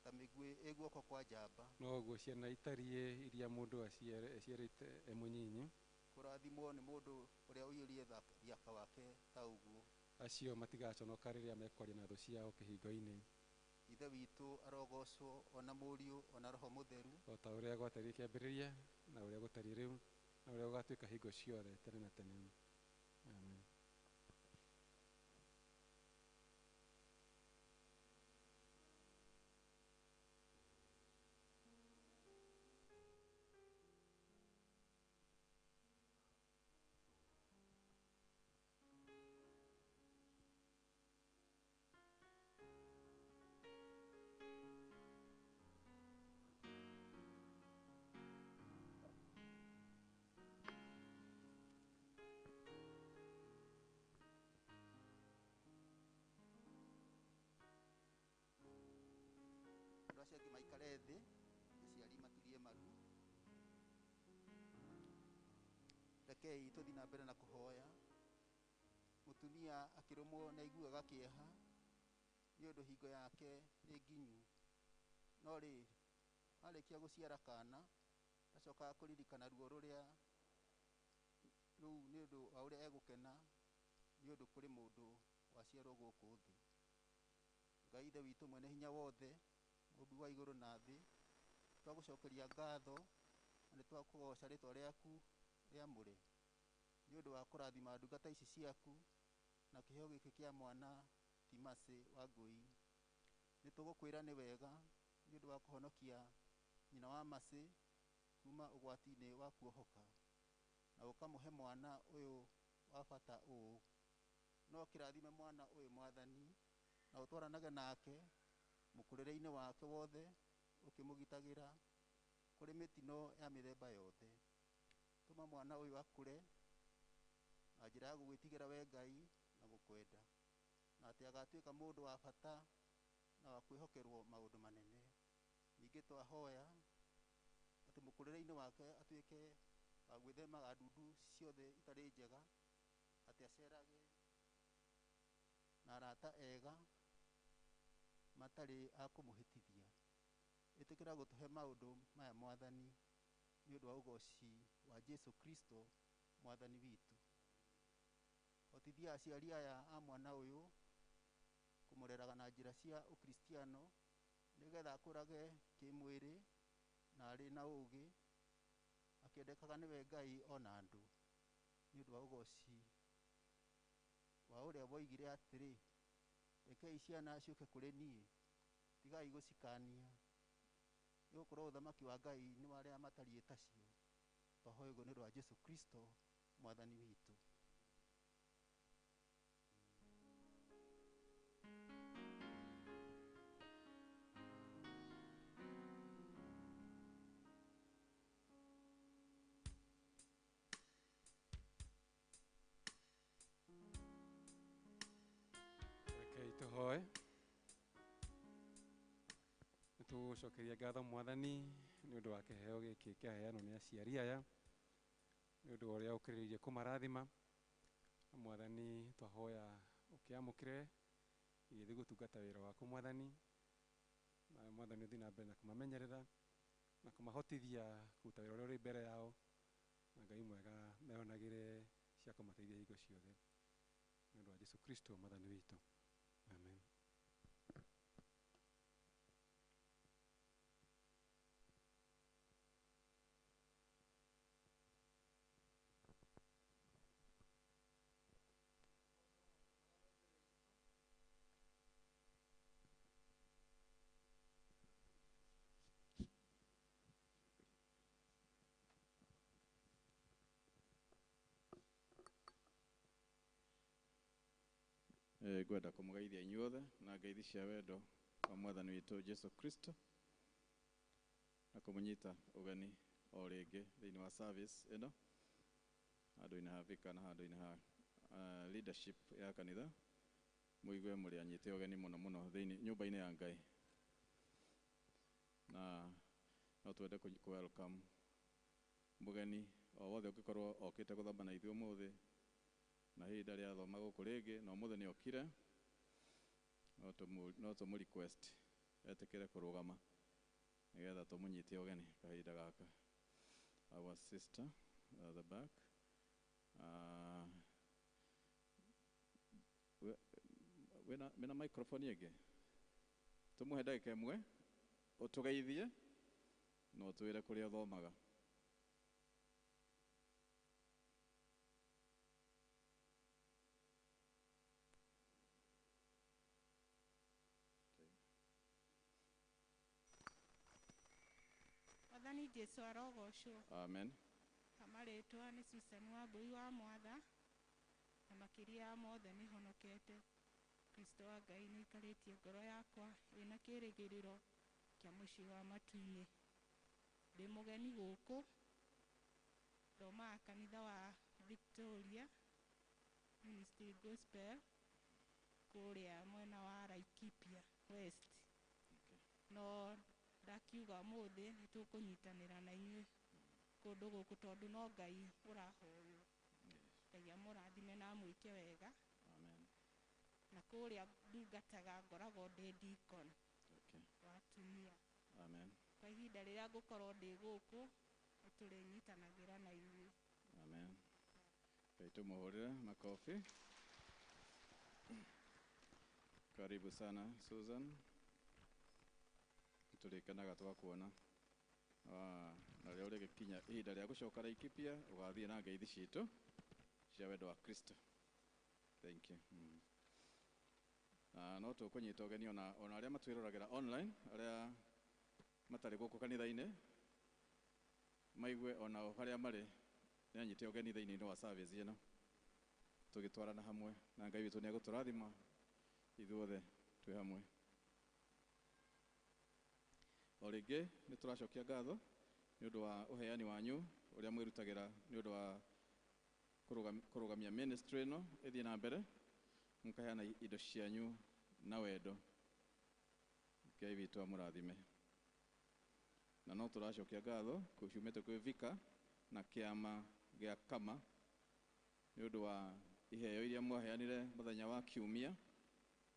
Ta migwi iguoko kwa njamba. No uguo ciana itarie iria mundu aciarite emunyinyi. Kurathimwo ni mundu uria uirie thiaka wake ta uguo. Acio matigaconoka riria mekwaria na thu ciao kihingo-ini. Ithe witu arogocwo ona muriu ona roho mutheru. O ta uria gwatari kiambiriria na uria gutari riu na uria gugatuika hingo ciothe tene na tene. Amen. Acio angi maikare thi, aciari maturie maru. Rekei tuthi na mbere na kuhoya. Mutumia akirumwo na iguaga kieha ni undu hingo yake ni nginyu, no ri arikia guciara kana acoka kuririkana ruo ruria riu ni undu wa uria egukena ni undu kuri mundu waciarwo guku thi. Ngai ithe witu mwene hinya wothe, Mumbi wa iguru na thi, twagucokeria ngatho na ni twakugoca ritwa riaku ria muri ni undu wa kurathima ndungata ici ciaku na kiheo giki kia mwana Timothy wa Ngui. Ni tugukwira ni wega ni undu wa kuhonokia nyina wa Masi kuma ugwati-ini wa kuohoka. na ukamuhe mwana uyu wa bata ũũ no kĩrathime mwana ũyũ Mwathani na ũtwaranage nake mũkũrĩre-inĩ wake wothe ũkĩmũgitagĩra kũrĩ mĩtino ya mĩthemba yothe. Tũma mwana ũyũ akũre na njĩra ya gũgwĩtigĩra we Ngai na gũkwenda, na atĩ agatuĩka mũndũ wa bata na wa kwĩhokerwo maũndũ manene. Ningĩ twahoya atĩ mũkũrĩre-inĩ wake atuĩke wa gwĩthemaga ndundu ciothe itarĩ njega, atĩ acerage na arata ega matarĩ a kũmũhĩtithia. Ĩtĩkĩra gũtũhe maũndũ maya Mwathani nĩ ũndũ wa ũgoci wa Jesu Kristo Mwathani witũ. Hotithia aciari aya a mwana ũyũ kũmũreraga na njĩra cia ũkristiano nĩgetha akũrage kĩmwĩrĩ na arĩ na ũũgĩ akĩendekaga nĩwe Ngai ona andũ, nĩ ũndũ wa ũgoci wa ũrĩa woigire atĩrĩ, rekei ciana ciũke kũrĩ niĩ, tigai gũcikania, nĩgũkorwo ũthamaki wa Ngai nĩ wa arĩa matariĩ tacio. Twahoya ũguo nĩ ũndũ wa Jesu Kristo Mwathani witũ. Rekei tũhoe. Nĩtũgũcokeria ngatho Mwathani nĩ ũndũ wa kĩheo gĩkĩ kĩaheanwo nĩ aciari aya, nĩ ũndũ wa ũrĩa ũkĩrĩrĩirie kũmarathima. Mwathani twahoya ũkĩamũkĩre igĩthiĩ gũtungata wĩra waku Mwathani, na Mwathani ũthiĩ na mbere na kũmamenyerera na kũmahotithia kũruta wĩra ũrĩa ũrĩ mbere yao, na Ngai mwega mehonagĩre cia kũmateithia hingo ciothe, nĩ ũndũ wa Jesu Kristo Mwathani witũ. Amen. Ngwenda kũmũgeithia inyuothe na ngeithi cia wendo wa Mwathani witũ Jesu Kristo, na kũmũnyita ũgeni o rĩngĩ thĩinĩ wa service ĩno handũ-inĩ ha Thika na handũ-inĩ ha leadership ya kanitha. Mũigue mũrĩ anyite ũgeni mũno mũno thĩinĩ nyũmba-inĩ ya Ngai, na no twende welcome mũgeni o wothe ũngĩkorwo okĩte gũthoma na ithuĩ ũmũthĩ na ihinda rĩa thoma gũkũ rĩngĩ na ũmũthĩ nĩ okire, no tũmũ request etĩkĩre kũrũgama nĩgetha tũmũnyite ũgeni kahinda gaka. Our sister at the back, wĩna microphone ĩngĩ, tũmũhe ndagĩka ĩmwe ũtũgeithie na ũtwĩre kũrĩa ũthomaga. Mwathani Jesu arogocwo. Amen. Kamarĩtwa nĩ Susan wa Mbui wa Mwatha, na makĩria ya mothe nĩ honokete. Kristo wa Ngai nĩ aikarĩtie ngoro yakwa ĩna kĩĩrĩgĩrĩro kĩa mũciĩ wa matu-inĩ. Ndĩ mũgeni gũkũ, thomaga kanitha wa Victoria Ministry Gospel kũrĩa mwena wa Laikipia West. No ndakiuga mũthĩ nĩ tũkũnyitanĩra na inyuĩ kũndũ gũkũ tondũ no Ngai ũrahoywo. Ngai amũrathime na amwĩke wega. Amen. Na kũrĩa ndungataga ngoragwo ndĩ deacon wa atumia. Amen. Kwa ihinda rĩrĩa ngũkorwo ndĩ gũkũ nĩtũrĩnyitanagĩra na inyuĩ. Amen. Ngai tũmũhũrĩre makofi. Karibu sana Susan, tũrĩkenaga twakuona. Na rĩo rĩgĩkinya ihinda rĩa gũcoka Laikipia, ũgathiĩ na ngeithi citũ cia wendo wa Kristo. Thank you. No tũkũnyita ũgeni ona arĩa matwĩroragĩra online, arĩa matarĩ gũkũ kanitha-inĩ, maigue ona harĩa marĩ nĩanyite ũgeni thĩinĩ wa service ĩno tũgĩtwarana hamwe na Ngai witũ nĩagũtũrathima ithuothe twĩ hamwe. O rĩngĩ nĩ tũracokia ngatho nĩ ũndũ wa ũheani wanyu ũrĩa mwĩrutagĩra nĩ ũndũ wa kũrũgamia ministry ĩno ĩthiĩ na mbere, mũkaheana indo cianyu na wendo. Ngai witũ amũrathime. Na no tũracokia ngatho ciumĩte kwĩ Thika na kĩama gĩa kama nĩ ũndũ wa iheo iria mwaheanire mũthenya wa Kiumia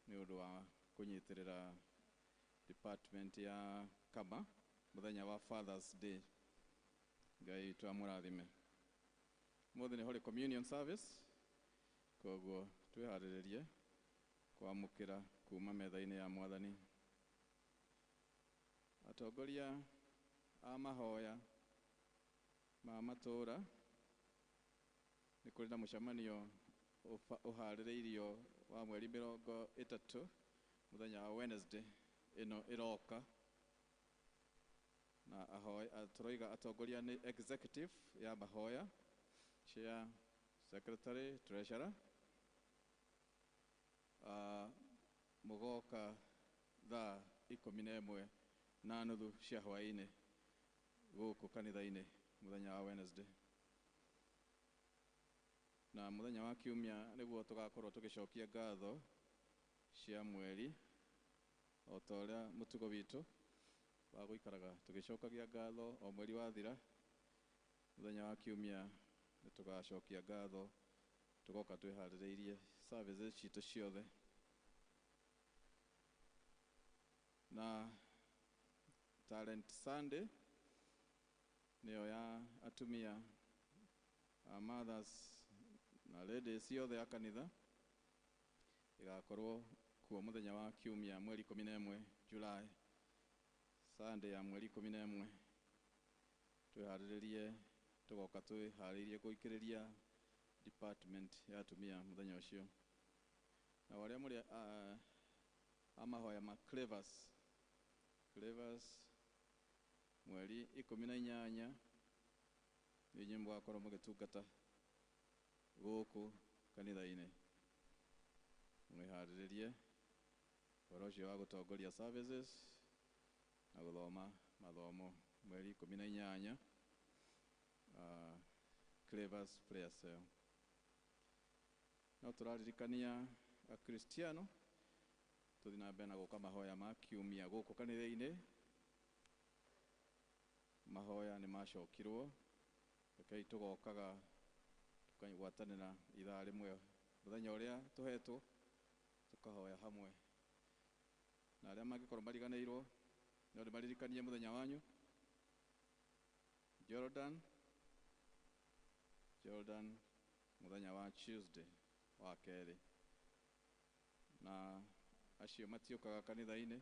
nĩ ũndũ wa kũnyitĩrĩra department ya kama mũthenya wa Father's Day. Ngai witũ amũrathime. Mũthĩ nĩ Holy Communion Service, koguo twĩharĩrĩrie kwamũkĩra kuma metha-inĩ ya Mwathani. Atongoria a mahoya ma matũũra nĩ kũrĩ na mũcemanio ũharĩrĩirio wa mweri 30 mũthenya wa Wednesday ĩno ĩroka, na tũroiga atongoria nĩ executive ya mahoya, chair, secretary, treasurer. Mũgoka thaa 11:30 cia hwaĩ-inĩ gũkũ kanitha-inĩ mũthenya wa Wednesday. Na mũthenya wa Kiumia nĩguo tũgakorwo tũgĩcokia ngatho cia mweri, o ta ũrĩa mũtugo witũ wa gũikaraga tũgĩcokagia ngatho o mweri wathira. Mũthenya wa Kiumia nĩ tũgacokia ngatho, tũgoka twĩharĩrĩirie services citũ ciothe. Na Talent Sunday nĩyo ya atumia, mothers na ladies ciothe ya kanitha, igakorwo kuo mũthenya wa Kiumia mweri 11 July, Sunday ya mweri 11. Twĩharĩrĩrie, tũgoka twĩharĩirie gũikĩrĩria department ya atumia mũthenya ũcio. Na warĩa mũrĩ amahoya ma Clavers mweri 18 nĩnyuĩ mũgakorwo mũgĩtungata gũkũ kanitha-inĩ. Mwĩharĩrĩrie ũhoro ũcio wa gũtongoria services na gũthoma mathomo mweri 18 Clavers Prayer Cell. No tũraririkania Akristiano tũthiĩ na mbere na gũka mahoya ma Kiumia gũkũ kanitha-inĩ. Mahoya nĩ macokirwo, rekei tũgokaga tũkagwatanĩra ithaa rĩmwe mũthenya ũrĩa tũhetwo, tũkahoya hamwe. Na arĩa mangĩkorwo mariganĩirwo no ndĩmaririkanie mũthenya wanyu. Jordan mũthenya wa Tuesday wa kerĩ. Na acio matiũkaga kanitha-inĩ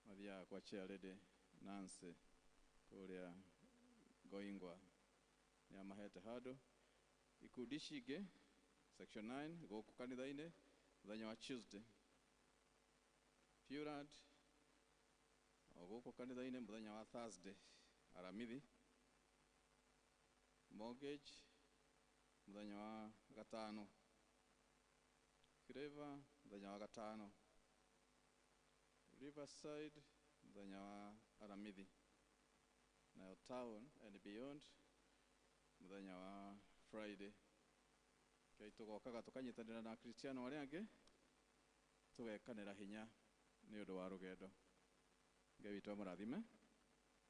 mathiaga kwa chair lady Nancy kũrĩa Ngoingwa, nĩ amahete handũ. Ikundi cingĩ section 9 gũkũ kanitha-inĩ mũthenya wa Tuesday. Purad o gũkũ kanitha-inĩ mũthenya wa Thursday aramithi. Mortgage mũthenya wa gatano. Flavor mũthenya wa gatano. Riverside mũthenya wa aramithi. Nayo Town and Beyond mũthenya wa Friday. Kei tũgokaga tũkanyitanĩra na Akristiano arĩa angĩ tũgekanĩra hinya nĩ ũndũ wa rũgendo. Ngai witũ amũrathime,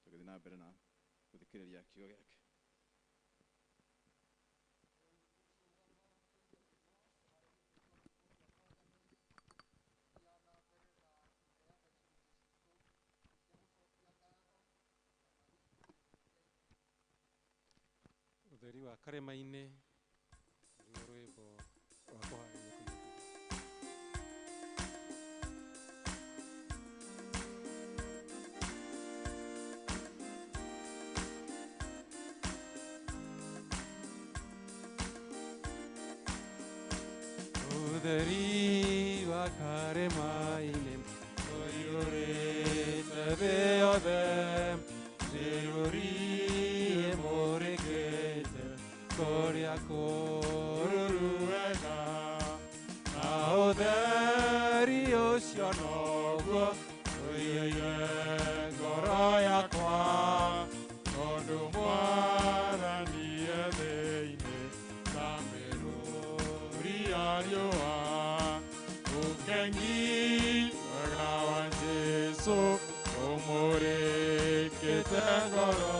tũgĩthiĩ na mbere na gũthikĩrĩria kiugo gĩake. Ũtheri wa karema-inĩ nĩruo rwĩmbo rwa kũharĩria kũiyũkia. Ũtheri wa karema-inĩ ũiyũrĩte thĩ yothe, nĩrũriĩ mũrĩkĩte ũguo noguo ũiyũire ngoro yakwa tondũ Mwathani e thĩinĩ ta mĩrũri ya riũa ũkengi wega wa Jesũ ũmũrĩkĩte ngoro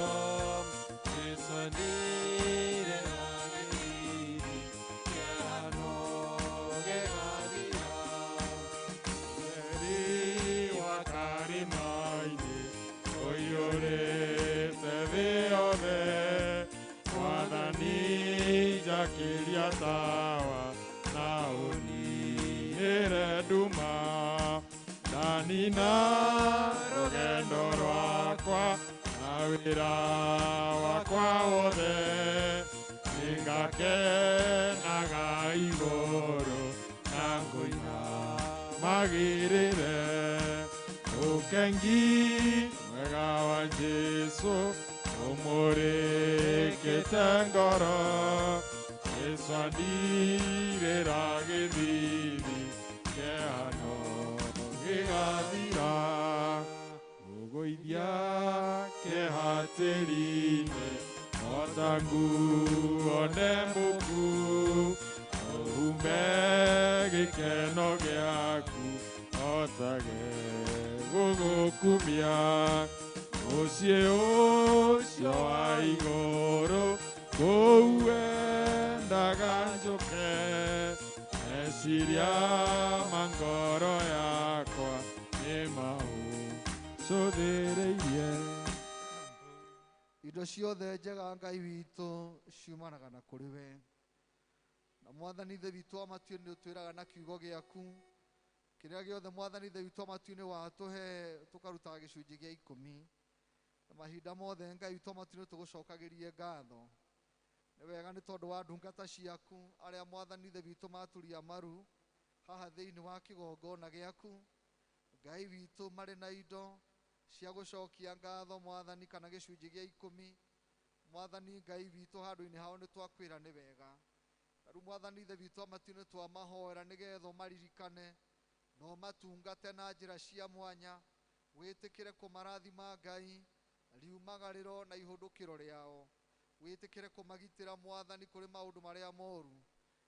gĩcanire na gĩthiri kĩhano gĩgathira weri wa karĩma-inĩ ũiyũrĩte thĩ yothe Mwathani njakĩria tawa na ũniĩre nduma ndanina rũgendo rwakwa na wĩra wakwa wothe nĩngakenaga igũrũ na ngũina magĩrĩre ũkengi mwega wa Jesũ ũmũrĩkĩte ngoro Jesũ andirĩra gĩthithi kĩhano gĩgathira ũgũithia kĩhatĩri-inĩ ota nguo ndemũku ũhume gĩkeno gĩaku otage gũgũkumia mũciĩ ũcio wa igũrũ kũu wendaga njũke meciria ma ngoro yakwa nĩ maũcũthĩrĩirie indo ciothe njega Ngai witũ ciumanaga na kũrĩ we na Mwathani Ithe witũ wa matu nĩ ũtwĩraga na kiugo gĩaku kĩrĩa gĩothe Mwathani Ithe witũ wa matu-inĩ watũhe tũkarutaga gĩcunjĩ gĩa 10 na mahinda mothe Ngai witũ wa matu nĩ tũgũcokagĩrie ngatho nĩ wega nĩ tondũ wa ndungata ciaku arĩa Mwathani Ithe witũ maturia maru haha thĩinĩ wa kĩgongona gĩaku Ngai witũ marĩ na indo cia gũcokia ngatho Mwathani kana gĩcunjĩ gĩa 10 Mwathani Ngai witũ handũ-inĩ hao nĩ twakwĩra nĩ wega na rĩu Mwathani Ithe witũ wa matu nĩ twamahoera nĩgetha maririkane no matungate na njĩra cia mwanya wĩtĩkĩre kũmarathima Ngai riumagarĩro na ihũndũkĩro rĩao wĩtĩkĩre kũmagitĩra Mwathani kũrĩ maũndũ marĩa moru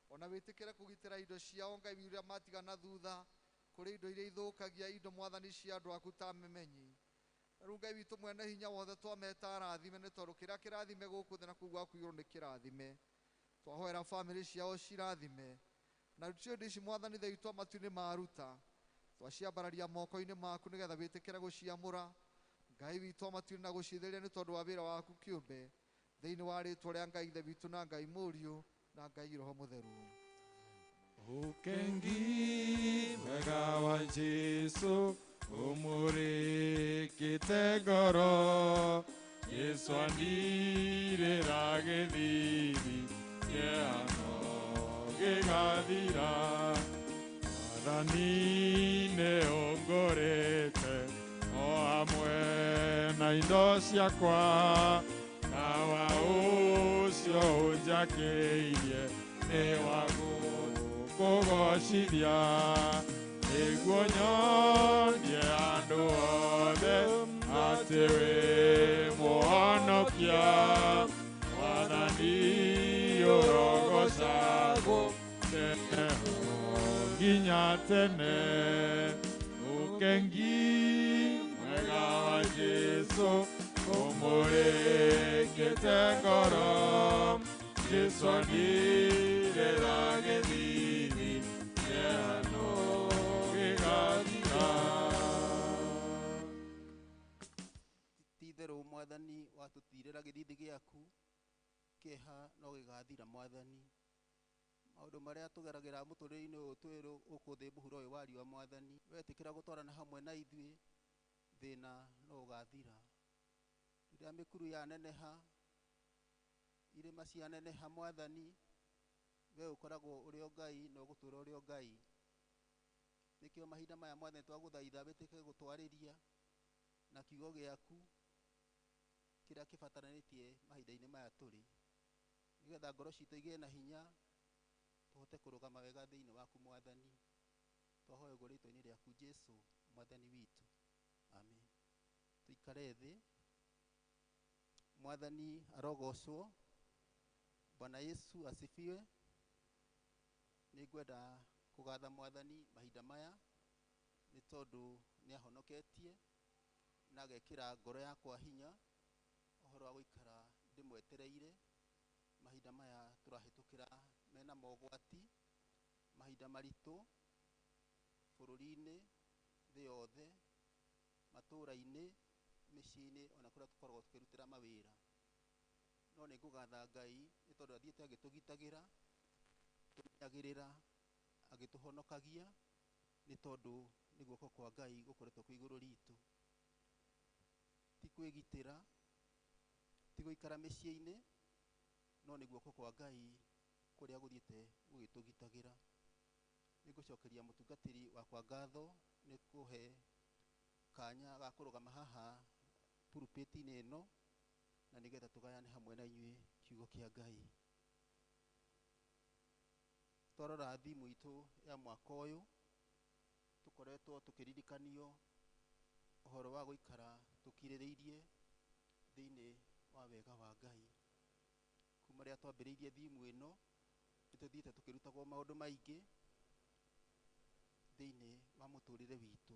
ona wĩtĩkĩre kũgitĩra indo ciao Ngai iria matigana thutha kũrĩ indo iria ithũkagia indo Mwathani cia andũ aku ta memenyi na rĩu Ngai witũ mwene hinya wothe twameta rathime nĩ tondũ kĩrĩa kĩrathime gũkũ thĩ na kũu gwaku igũrũ nĩ kĩrathime twahoera bamĩrĩ ciao cirathime na rĩu indo ici Mwathani Ithe witũ wa matu nĩ maruta twaciambararia moko-inĩ maku nĩgetha wĩtĩkĩre gũciamũra Ngai witũ wa matu na gũcithĩria nĩ tondũ wa wĩra waku kĩũmbe thĩinĩ wa rĩtwa rĩa Ngai Ithe witũ na Ngai Mũriũ na Ngai Roho Mũtheru ũkengi mwega wa Jesũ ũmũrĩkĩte ngoro Jesũ andirĩra gĩthithi kĩhano gĩgathira Mwathani nĩ ũngũrĩte o hamwe na indo ciakwa tawa ũcio ũnjakĩirie nĩ wa gũkũgocithia nĩguo nyonie andũ othe atĩ wĩ mũhonokia Mwathani ũrogocagwo tene nginya tene ũkengi mwega wa Jesũ ũmũrĩkĩte ngoro Jesũ andirĩra gĩthithi kĩhano gĩgathira ti-itherũ Mwathani watũtirĩra gĩthithi gĩaku kĩeha no gĩgathira Mwathani maũndũ marĩa tũgeragĩra mũtũrĩre-inĩ ũyũ twĩrũ gũkũ thĩ mũhuro ũyũ wa riũa Mwathani wetĩkĩra gũtwarana hamwe na ithuĩ thĩna no ũgathira rĩrĩa mĩkuru yaneneha irĩma cianeneha Mwathani we ũkoragwo ũrĩ o Ngai na ũgũtũũra ũrĩ o Ngai nĩkĩo mahinda maya Mwathani twagũthaitha wĩtĩkĩre gũtwarĩria na kiugo gĩaku kĩrĩa kĩbataranĩtie mahinda-inĩ maya tũrĩ nĩgetha ngoro citũ igĩe na hinya tũhote kũrũgama wega thĩinĩ waku Mwathani twahoya ũguo rĩtwa-inĩ rĩaku Jesu mwathani witũ, amen. Tuikare thĩ. Mwathani arogocwo. Bwana Yesu asifiwe. Nĩngwenda kũgatha mwathani mahinda maya nĩ tondũ nĩ ahonoketie na agekĩra ngoro yakwa hinya ũhoro wa gũikara ndĩmwetereire mahinda maya tũrahĩtũkĩra mena mogwati, mahinda maritũ bũrũri-inĩ, thĩ yothe, matũũra-inĩ, mĩciĩ-inĩ, ona kũrĩa tũkoragwo tũkĩrutĩra mawĩra. No nĩ ngũgatha Ngai nĩ tondũ athiĩte agĩtũgitagĩra, tũmenyagĩrĩra, agĩtũhonokagia nĩ tondũ nĩ guoko kwa Ngai gũkoretwo kwĩ igũrũ ritũ. Ti kwĩgitĩra, ti gũikara mĩciĩ-inĩ, no nĩ guoko kwa Ngai kũrĩa gũthiĩte gũgĩtũgitagĩra. Nĩ ngũcokeria mũtungatĩri wakwa ngatho nĩ kũhe kanya ga kũrũgama haha pulpit-inĩ ĩno na nĩgetha tũgayane hamwe na inyuĩ kiugo kĩa Ngai. Twarora thimu itũ ya mwaka ũyũ, tũkoretwo tũkĩririkanio ũhoro wa gũikara tũkirĩrĩirie thĩinĩ wa wega wa Ngai. Kuma rĩrĩa twambĩrĩirie thimu ĩno, nĩ tũthiĩte tũkĩrutagwo maũndũ maingĩ thĩinĩ wa mũtũrĩre witũ.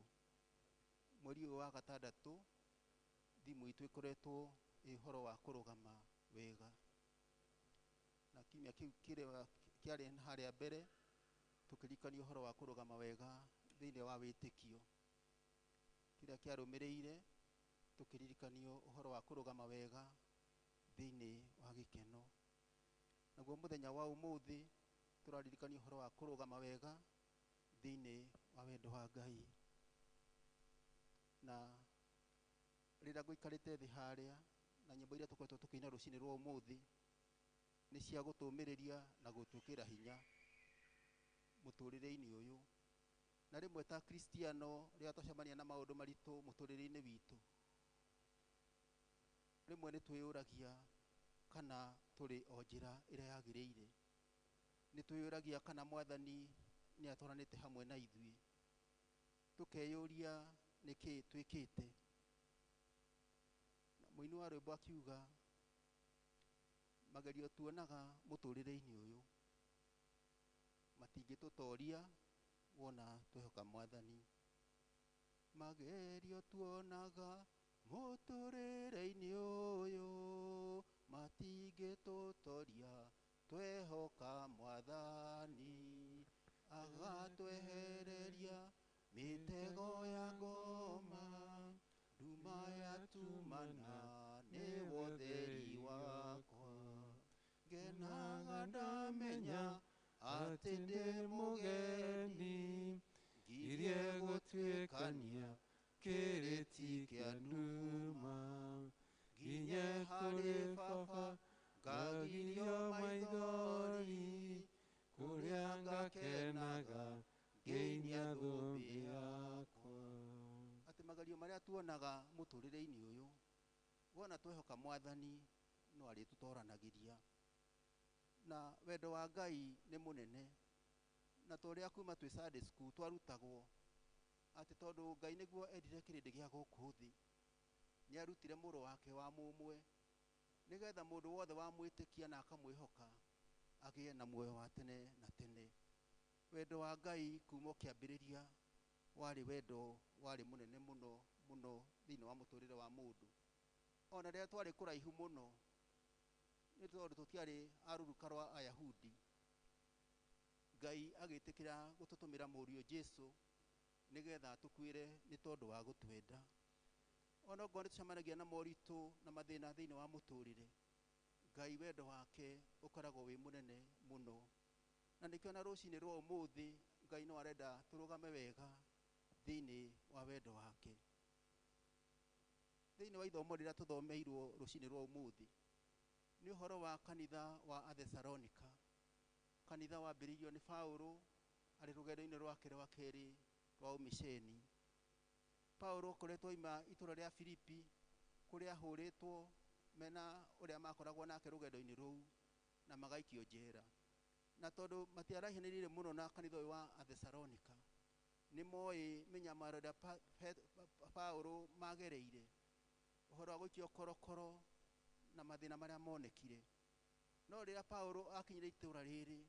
Mweri ũyũ wa gatandatũ, thimu itũ ĩkoretwo ĩ ũhoro wa kũrũgama wega. Na kiumia kĩu kĩarĩ harĩa mbere, tũkĩririkanio ũhoro wa kũrũgama wega thĩinĩ wa wĩtĩkio. Kĩrĩa kĩarũmĩrĩire, tũkĩririkanio ũhoro wa kũrũgama wega thĩinĩ wa gĩkeno. Naguo mũthenya wa ũmũthĩ tũraririkanio ũhoro wa kũrũgama wega thĩinĩ wa wendo wa Ngai. Na rĩrĩa ngũikarĩte thĩ harĩa na nyĩmbo iria tũkoretwo tũkĩina rũcinĩ rwa ũmũthĩ nĩ cia gũtũũmĩrĩria na gũtwĩkĩra hinya mũtũrĩre-inĩ ũyũ. Na rĩmwe ta Kristiano, rĩrĩa twacemania na maũndũ maritũ mũtũrĩre-inĩ witũ, rĩmwe nĩ twĩyũragia kana tũrĩ o njĩra ĩrĩa yagĩrĩire. Nĩ twĩyũragia kana Mwathani nĩ atwaranĩte hamwe na ithuĩ. Tũkeyũria nĩkĩ twĩkĩte. Mũini wa rwĩmbo akiuga, magerio tuonaga mũtũrĩre-inĩ ũyũ matingĩtũtoria wona twehoka Mwathani. Magerio tuonaga mũtũrĩre-inĩ ũyũ matingĩtũtoria twehoka Mwathani. Agatwehereria mitego ya ngoma, nduma ya tumana nĩguo theri wakwa. Ngenaga ndamenya atĩ ndĩ mũgeni, ngirie gũtuĩkania kĩrĩti kĩa nduma. Nginye harĩ Baba ngagirio maithori, kũrĩa ngakenaga ngĩinia thũmbĩ yakwa. Atĩ magerio marĩa tuonaga mũtũrĩre-inĩ ũyũ, wona twehoka Mwathani no arĩtũtoranagĩria. Na wendo wa Ngai nĩ mũnene. Na tũrĩa kuma twĩ Sunday school twarutagwo atĩ tondũ Ngai nĩguo endire kĩrĩndĩ gĩa gũkũ thĩ, nĩ arutire mũrũ wake wa mũmwe nĩgetha mũndũ wothe wamwĩtĩkia na akamwĩhoka agĩe na muoyo wa tene na tene. Wendo wa Ngai kuma kĩambĩrĩria warĩ wendo warĩ mũnene mũno mũno thĩinĩ wa mũtũrĩre wa mũndũ. Ona rĩrĩa twarĩ kũraihu mũno, nĩ tondũ tũtiarĩ arũruka rwa Ayahudi, Ngai agĩtĩkĩra gũtũtũmĩra mũriũ Jesu nĩgetha tũkuĩre nĩ tondũ wa gũtwenda. Ona okorwo nĩ tũcemanagia na moritũ na mathĩna thĩinĩ wa mũtũrĩre, Ngai wendo wake ũkoragwo wĩ mũnene mũno. Na nĩkĩo na rũcinĩ rwa ũmũthĩ Ngai no arenda tũrũgame wega thĩinĩ wa wendo wake. Thĩinĩ wa ithomo rĩrĩa tũthomeirwo rũcinĩ rwa ũmũthĩ nĩ ũhoro wa kanitha wa Athesalonika. Kanitha wambĩrĩirio nĩ Paũlũ arĩ rũgendo-inĩ rwake rwa kerĩ rwa ũmĩceni. Paũlũ koretwo oima itũũra rĩa Filipi kũrĩa ahũrĩtwo mena ũrĩa makoragwo nake rũgendo-inĩ rũu na magaikio njera. Na tondũ matiarahianĩrĩire mũno na kanitha ũyũ wa Athesalonika, nĩ moĩ mĩnyamaro ĩrĩa Paulo magereire, ũhoro wa gũikio korokoro na mathĩna marĩa monekire. No rĩrĩa Paulo akinyire itũũra rĩrĩ,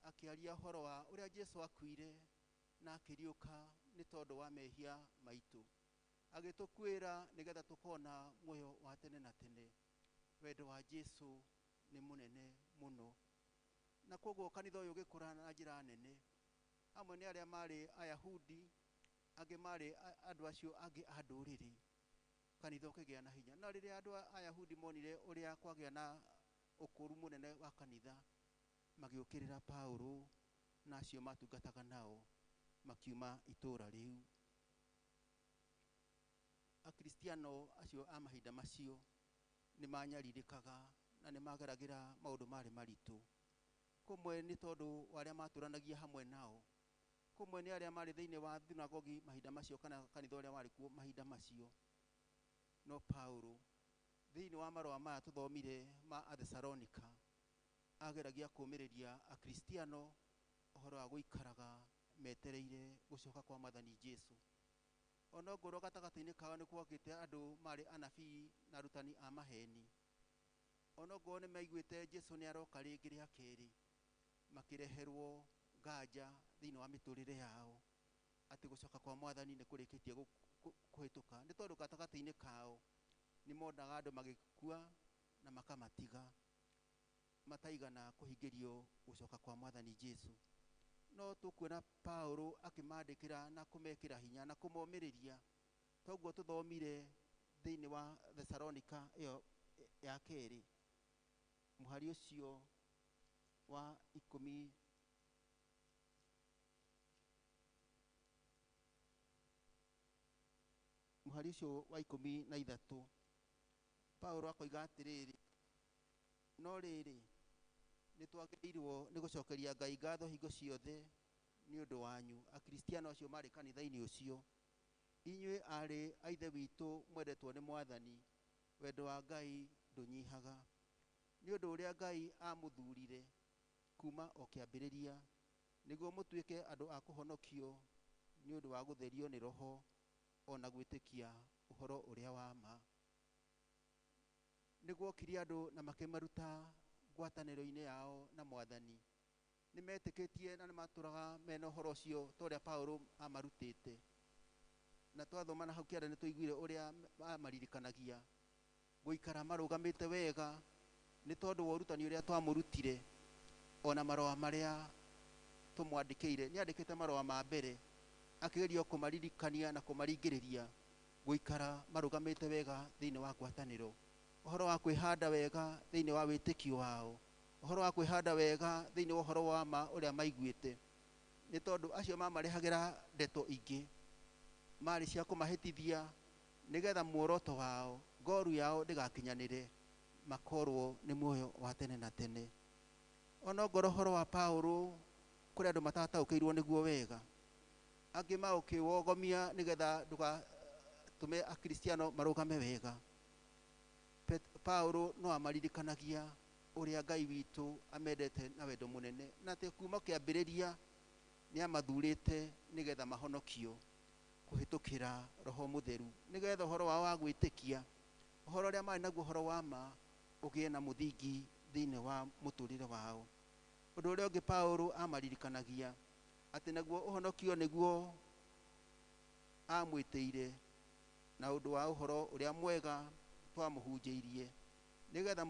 akĩaria ũhoro wa ũrĩa Jesu akuire na akĩriũka nĩ tondũ wa mehia maitũ, agĩtũkuĩra nĩgetha tũkona muoyo wa tene na tene. Wendo wa Jesu nĩ mũnene mũno, na koguo kanitha ũyũ ũgĩkũra na njĩra nene. Amwe nĩ arĩa marĩ Ayahudi, angĩ marĩ andũ acio angĩ a ndũrĩrĩ, kanitha ũkĩgĩa na hinya. Na rĩrĩa andũ a Ayahudi monire ũrĩa kwagĩa na ũkũru mũnene wa kanitha, magĩũkĩrĩra Paulo na acio matungataga nao, makiuma itũũra rĩu. Akristiano acio a mahinda macio nĩ manyarirĩkaga na nĩ mageragĩra maũndũ marĩ maritũ. Kũmwe nĩ tondũ wa arĩa matũranagia hamwe nao, kũmwe nĩ arĩa marĩ thĩinĩ wa thinagogi mahinda macio kana kanitha ũrĩa warĩ kuo mahinda macio. No Paulo thĩinĩ wa marũa maya tũthomire ma Athesalonika, ageragia kũũmĩrĩria akristiano ũhoro wa gũikaraga metereire gũcoka kwa Mwathani Jesu. Ona ngoro gatagatĩ-inĩ kao nĩ kwokĩte andũ marĩ anabii na arutani a maheni. Ona ngoro nĩ maiguĩte Jesu nĩ aroka rĩngĩ rĩa kerĩ, makĩreherwo nganja thĩinĩ wa mĩtũrĩre yao atĩ gũcoka kwa Mwathani nĩ kũrĩkĩtie kũhĩtũka. Nĩ tondũ gatagatĩ-inĩ kao nĩ monaga andũ magĩkua na makamatiga, mataigana kũhingĩrio gũcoka kwa Mwathani Jesu. No tũkuona Paulo akĩmandĩkĩra na kũmekĩra hinya na kũmomĩrĩria. Toguo tũthomire thĩinĩ wa Thessalonika ĩyo ya kerĩ, mũhari ũcio wa 10 mũhari ũcio wa 13, Paulo akoiga atĩrĩrĩ: no rĩrĩ nĩ twagĩrĩirwo nĩ gũcokeria Ngai ngatho hingo ciothe nĩ ũndũ wanyu, akristiano acio marĩ kanitha-inĩ ũcio. Inyuĩ arĩ a Ithe witũ mwendetwo nĩ Mwathani, wendo wa Ngai ndũnyihaga, nĩ ũndũ ũrĩa Ngai amũthurire kuma o kĩambĩrĩria, nĩguo mũtuĩke andũ a kũhonokio nĩ ũndũ wa gũtherio nĩ Roho, ona gwĩtĩkia ũhoro ũrĩa wa ma. Nĩguo okirie andũ na makĩmaruta ngwatanĩro-inĩ yao na Mwathani. Nĩ metĩkĩtie na nĩ matũraga mena ũhoro ũcio ta ũrĩa Paulo amarutĩte. Na twathoma na hau kĩanda nĩ tũiguire ũrĩa amaririkanagia gũikara marũgamĩte wega nĩ tondũ wa ũrutani ũrĩa twamũrutire. Ona marũa marĩa tũmwandĩkĩire, nĩ andĩkĩte marũa ma mbere akĩgeria kũmaririkania na kũmaringĩrĩria gũikara marũgamĩte wega thĩinĩ wa ngwatanĩro. Ũhoro wa kwĩhanda wega thĩinĩ wa wĩtĩkio wao, ũhoro wa kwĩhanda wega thĩinĩ wa ũhoro wa ma ũrĩa maiguĩte. Nĩ tondũ acio mamarehagĩra ndeto ingĩ marĩ cia kũmahĩtithia, nĩgetha muoroto wao, ngoru yao ndĩgakinyanĩre, makorwo nĩ muoyo wa tene na tene. Ona ngoro ũhoro wa Paulo kũrĩ andũ matataũkĩirwo nĩguo wega, angĩ maũkĩwogomia nĩgetha ndũgatũme akristiano marũgame wega. Paulo no amaririkanagia ũrĩa Ngai witũ amendete na wendo mũnene, na atĩ kuma kĩambĩrĩria nĩ amathurĩte nĩgetha mahonokio kũhĩtũkĩra Roho Mũtheru, nĩgetha ũhoro wao wa gwĩtĩkia, ũhoro ũrĩa marĩ naguo, ũhoro wa ma, ũgĩe na mũthingi thĩinĩ wa mũtũrĩre wao. Ũndũ ũrĩa ũngĩ Paulo amaririkanagia atĩ naguo ũhonokio nĩguo amwĩtĩire na ũndũ wa ũhoro ũrĩa mwega twamũhunjĩirie, nĩgetha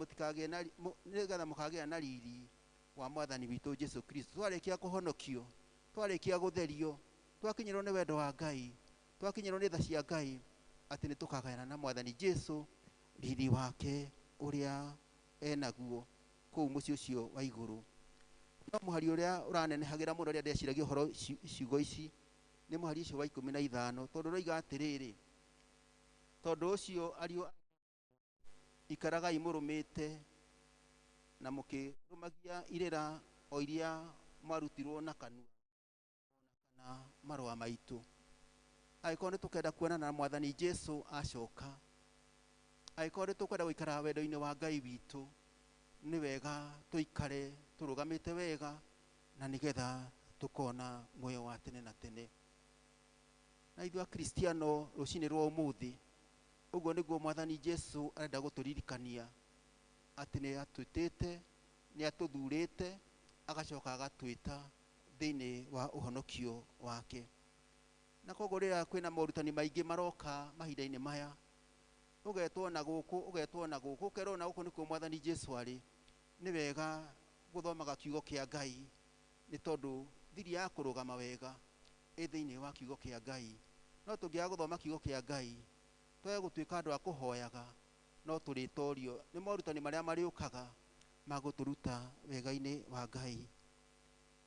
mũkagĩa na riri wa Mwathani witũ Jesu Kristo. Twarĩkia kũhonokio, twarĩkia gũtherio, twakinyĩrwo nĩ wendo wa Ngai, twakinyĩrwo nĩ tha cia Ngai, atĩ nĩ tũkagayana na Mwathani Jesu riri wake ũrĩa enaguo kũu mũciĩ ũcio wa igũrũ. No mũhari ũrĩa ũranenehagĩra mũno rĩrĩa ndĩciragia ũhoro ciugo ici nĩ mũhari ũcio wa 15, tondũ ũroiga atĩrĩrĩ: tondũ ũcio ariũ ikaragai mũrũmĩte na mũkĩrũmagia irĩra o iria mwarutirwo na kanua kana marũa maitũ. Angĩkorwo nĩ tũkenda kuonana na Mwathani Jesu acoka, angĩkorwo nĩ tũkwenda gũikara wendo-inĩ wa Ngai witũ, nĩ wega tũikare tũrũgamĩte wega, na nĩgetha tũkona muoyo wa tene na tene. na ithuĩ akristiano rũcinĩ rwa ũmũthĩ ũguo nĩguo mwathani Jesu arenda gũtũririkania atĩ nĩ atwĩtĩte nĩ atũthurĩte agacoka agatwĩta thĩinĩ wa ũhonokio wake. Na koguo rĩrĩa kwĩna morutani maingĩ maroka mahinda-inĩ maya, ũgetwo na gũkũ ũkerwo na gũkũ nĩkuo mwathani Jesu arĩ, nĩ wega gũthomaga kiugo kĩa Ngai, nĩ tondũ thiri ya kũrũgama wega ĩ thĩinĩ wa kiugo kĩa Ngai. No tũngĩaga gũthoma kiugo kĩa Ngai, twage gũtuĩka andũ a kũhoyaga, no tũrĩtorio nĩ morutani marĩa marĩũkaga magũtũruta wega-inĩ wa Ngai.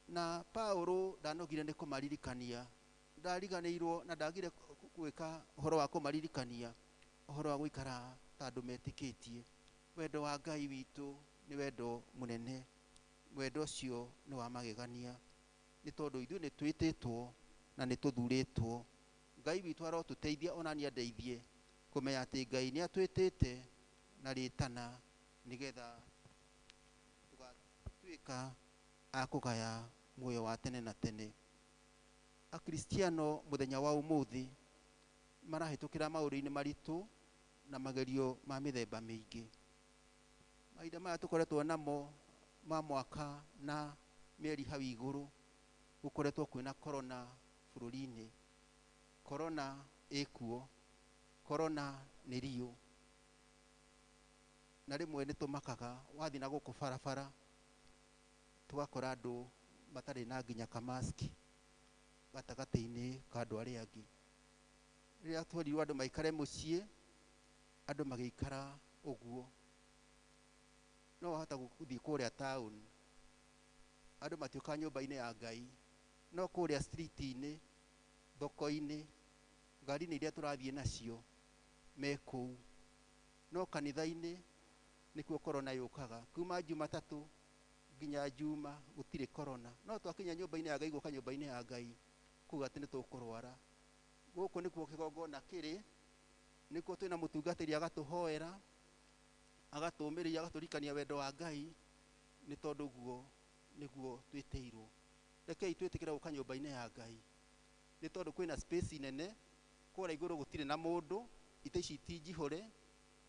Na Paulo ndanogire nĩ kũmaririkania, ndariganĩirwo na ndagire gwĩka ũhoro wa kũmaririkania ũhoro wa gũikara ta andũ metĩkĩtie. Wendo wa Ngai witũ nĩ wendo mũnene, wendo ũcio nĩ wa magegania, nĩ tondũ ithuĩ nĩ twĩtĩtwo na nĩ tũthurĩtwo. Ngai witũ arotũteithia ona niĩ andeithie kũmenya atĩ Ngai nĩ atwĩtĩte na rĩtana nĩgetha tũgatuĩka a kũgaya muoyo wa tene na tene. Akristiano mũthenya wa ũmũthĩ marahĩtũkĩra maũndũ-inĩ maritũ na magerio ma mĩthemba mĩingĩ. Mahinda maya tũkoretwo namo ma mwaka na mĩeri hau igũrũ, gũkoretwo kwĩna korona bũrũri-inĩ. Korona ĩkuo, korona nĩ riũ, na rĩmwe nĩ tũmakaga wathiĩ na gũkũ barabara tũgakora andũ matarĩ na nginya kamaski gatagatĩ-inĩ ka andũ arĩa angĩ. Rĩrĩa twerirwo andũ maikare mũciĩ, andũ magĩikara ũguo. No wahota gũthiĩ kũrĩa taũni, andũ matioka nyũmba-inĩ ya Ngai, no kũrĩa street-inĩ, thoko-inĩ, ngari-inĩ iria tũrathiĩ nacio me kũu. No kanitha-inĩ nĩkuo korona yũkaga, kuma Jumatatũ nginya Juma gũtirĩ korona. No twakinya nyũmba-inĩ ya Ngai, gũka nyũmba-inĩ ya Ngai kuga atĩ nĩ tũkũrwara. Gũkũ nĩkuo kĩgongona kĩrĩ, nĩkuo twĩna mũtungatĩri agatũhoera, agatũmĩrĩria, agatũrikania wendo wa Ngai, nĩ tondũ guo nĩguo twĩtĩirwo. Rekei twĩtĩkĩre gũka nyũmba-inĩ ya Ngai, nĩ tondũ kwĩna space nene, kũrĩa igũrũ gũtirĩ na mũndũ, itĩ ici ti njihũre,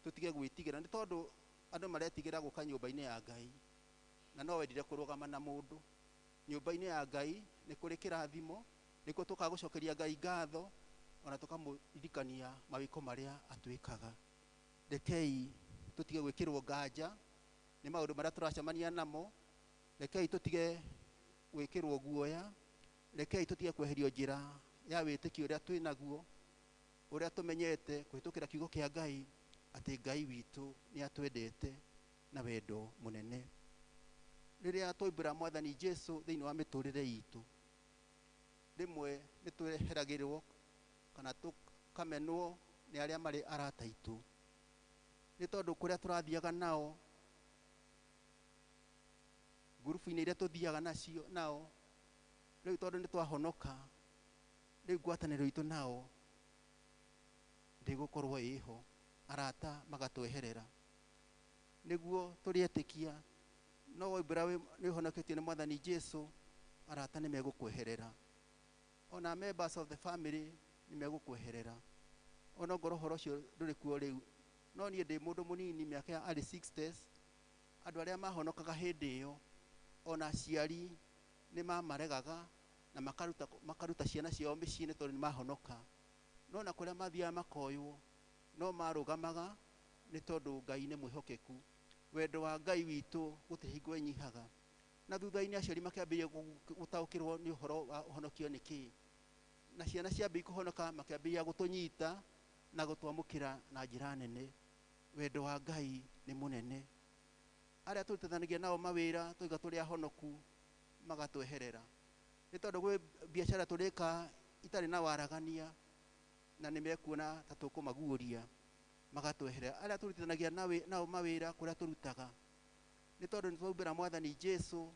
tũtige gwĩtigĩra, nĩ tondũ andũ maretigĩra gũka nyũmba-inĩ ya Ngai na no wendire kũrũgama na mũndũ. Nyũmba-inĩ ya Ngai nĩ kũrĩ kĩrathimo, nĩkuo tũkaga gũcokeria Ngai ngatho, ona tũkamũririkania mawĩko marĩa atwĩkaga. Rekei tũtige gwĩkĩrwo nganja nĩ maũndũ marĩa tũracemania namo, rekei tũtige gwĩkĩrwo guoya, rekei tũtige kweherio njĩra ya wĩtĩkio ũrĩa twĩnaguo, ũrĩa tũmenyete kũhĩtũkĩra kiugo kĩa Ngai, atĩ Ngai witũ nĩ atwendete na wendo mũnene. Rĩrĩa twoimbĩra mwathani Jesu thĩinĩ wa mĩtũrĩre itũ, rĩmwe nĩ tweheragĩrwo kana tũkamenwo nĩ arĩa marĩ arata itũ, nĩ tondũ kũrĩa tũrathiaga nao, ngurubu-inĩ iria tũthiaga nao, rĩu tondũ nĩ twahonoka, rĩu ngwatanĩro itũ nao ndĩgũkorwo ĩho, arata magatweherera. Nĩguo tũrĩetĩkia, no woimbĩra nĩ ũhonoketio nĩ mwathani Jesu, arata nĩ megũkweherera. Ona members of the family nĩ megũkweherera. Ona ngoro ũhoro ũcio ndũrĩ kuo rĩu, no niĩ ndĩ mũndũ mũnini mĩaka ya early 60s, andũ arĩa mahonokaga hĩndĩ ĩyo, ona aciari nĩ mamaregaga na makaruta ciana ciao mĩciĩ nĩ tondũ nĩ mahonoka. No na kũrĩa mathiaga makoywo, no marũgamaga nĩ tondũ Ngai nĩ mwĩhokeku. Wendo wa Ngai witũ gũtirĩ hingo ũnyihaga. Na thutha-inĩ aciari makĩambĩrĩria gũtaũkĩrwo nĩ ũhoro wa ũhonokio nĩ kĩĩ, na ciana ciambĩrĩria kũhonoka, makĩambĩrĩria gũtũnyita na gũtwamũkĩra na njĩra nene. Wendo wa Ngai nĩ mũnene. Arĩa tũrutithanagia nao mawĩra tũiga tũrĩ ahonoku magatweherera, nĩ tondũ gwĩ biacara tũrĩka itarĩ na waragania na nĩ mekuona ta tũkũmaguũria, magatweherera. Arĩa tũrutithanagia nao mawĩra kũrĩa tũrutaga, nĩ tondũ nĩ twaumbĩra mwathani Jesu,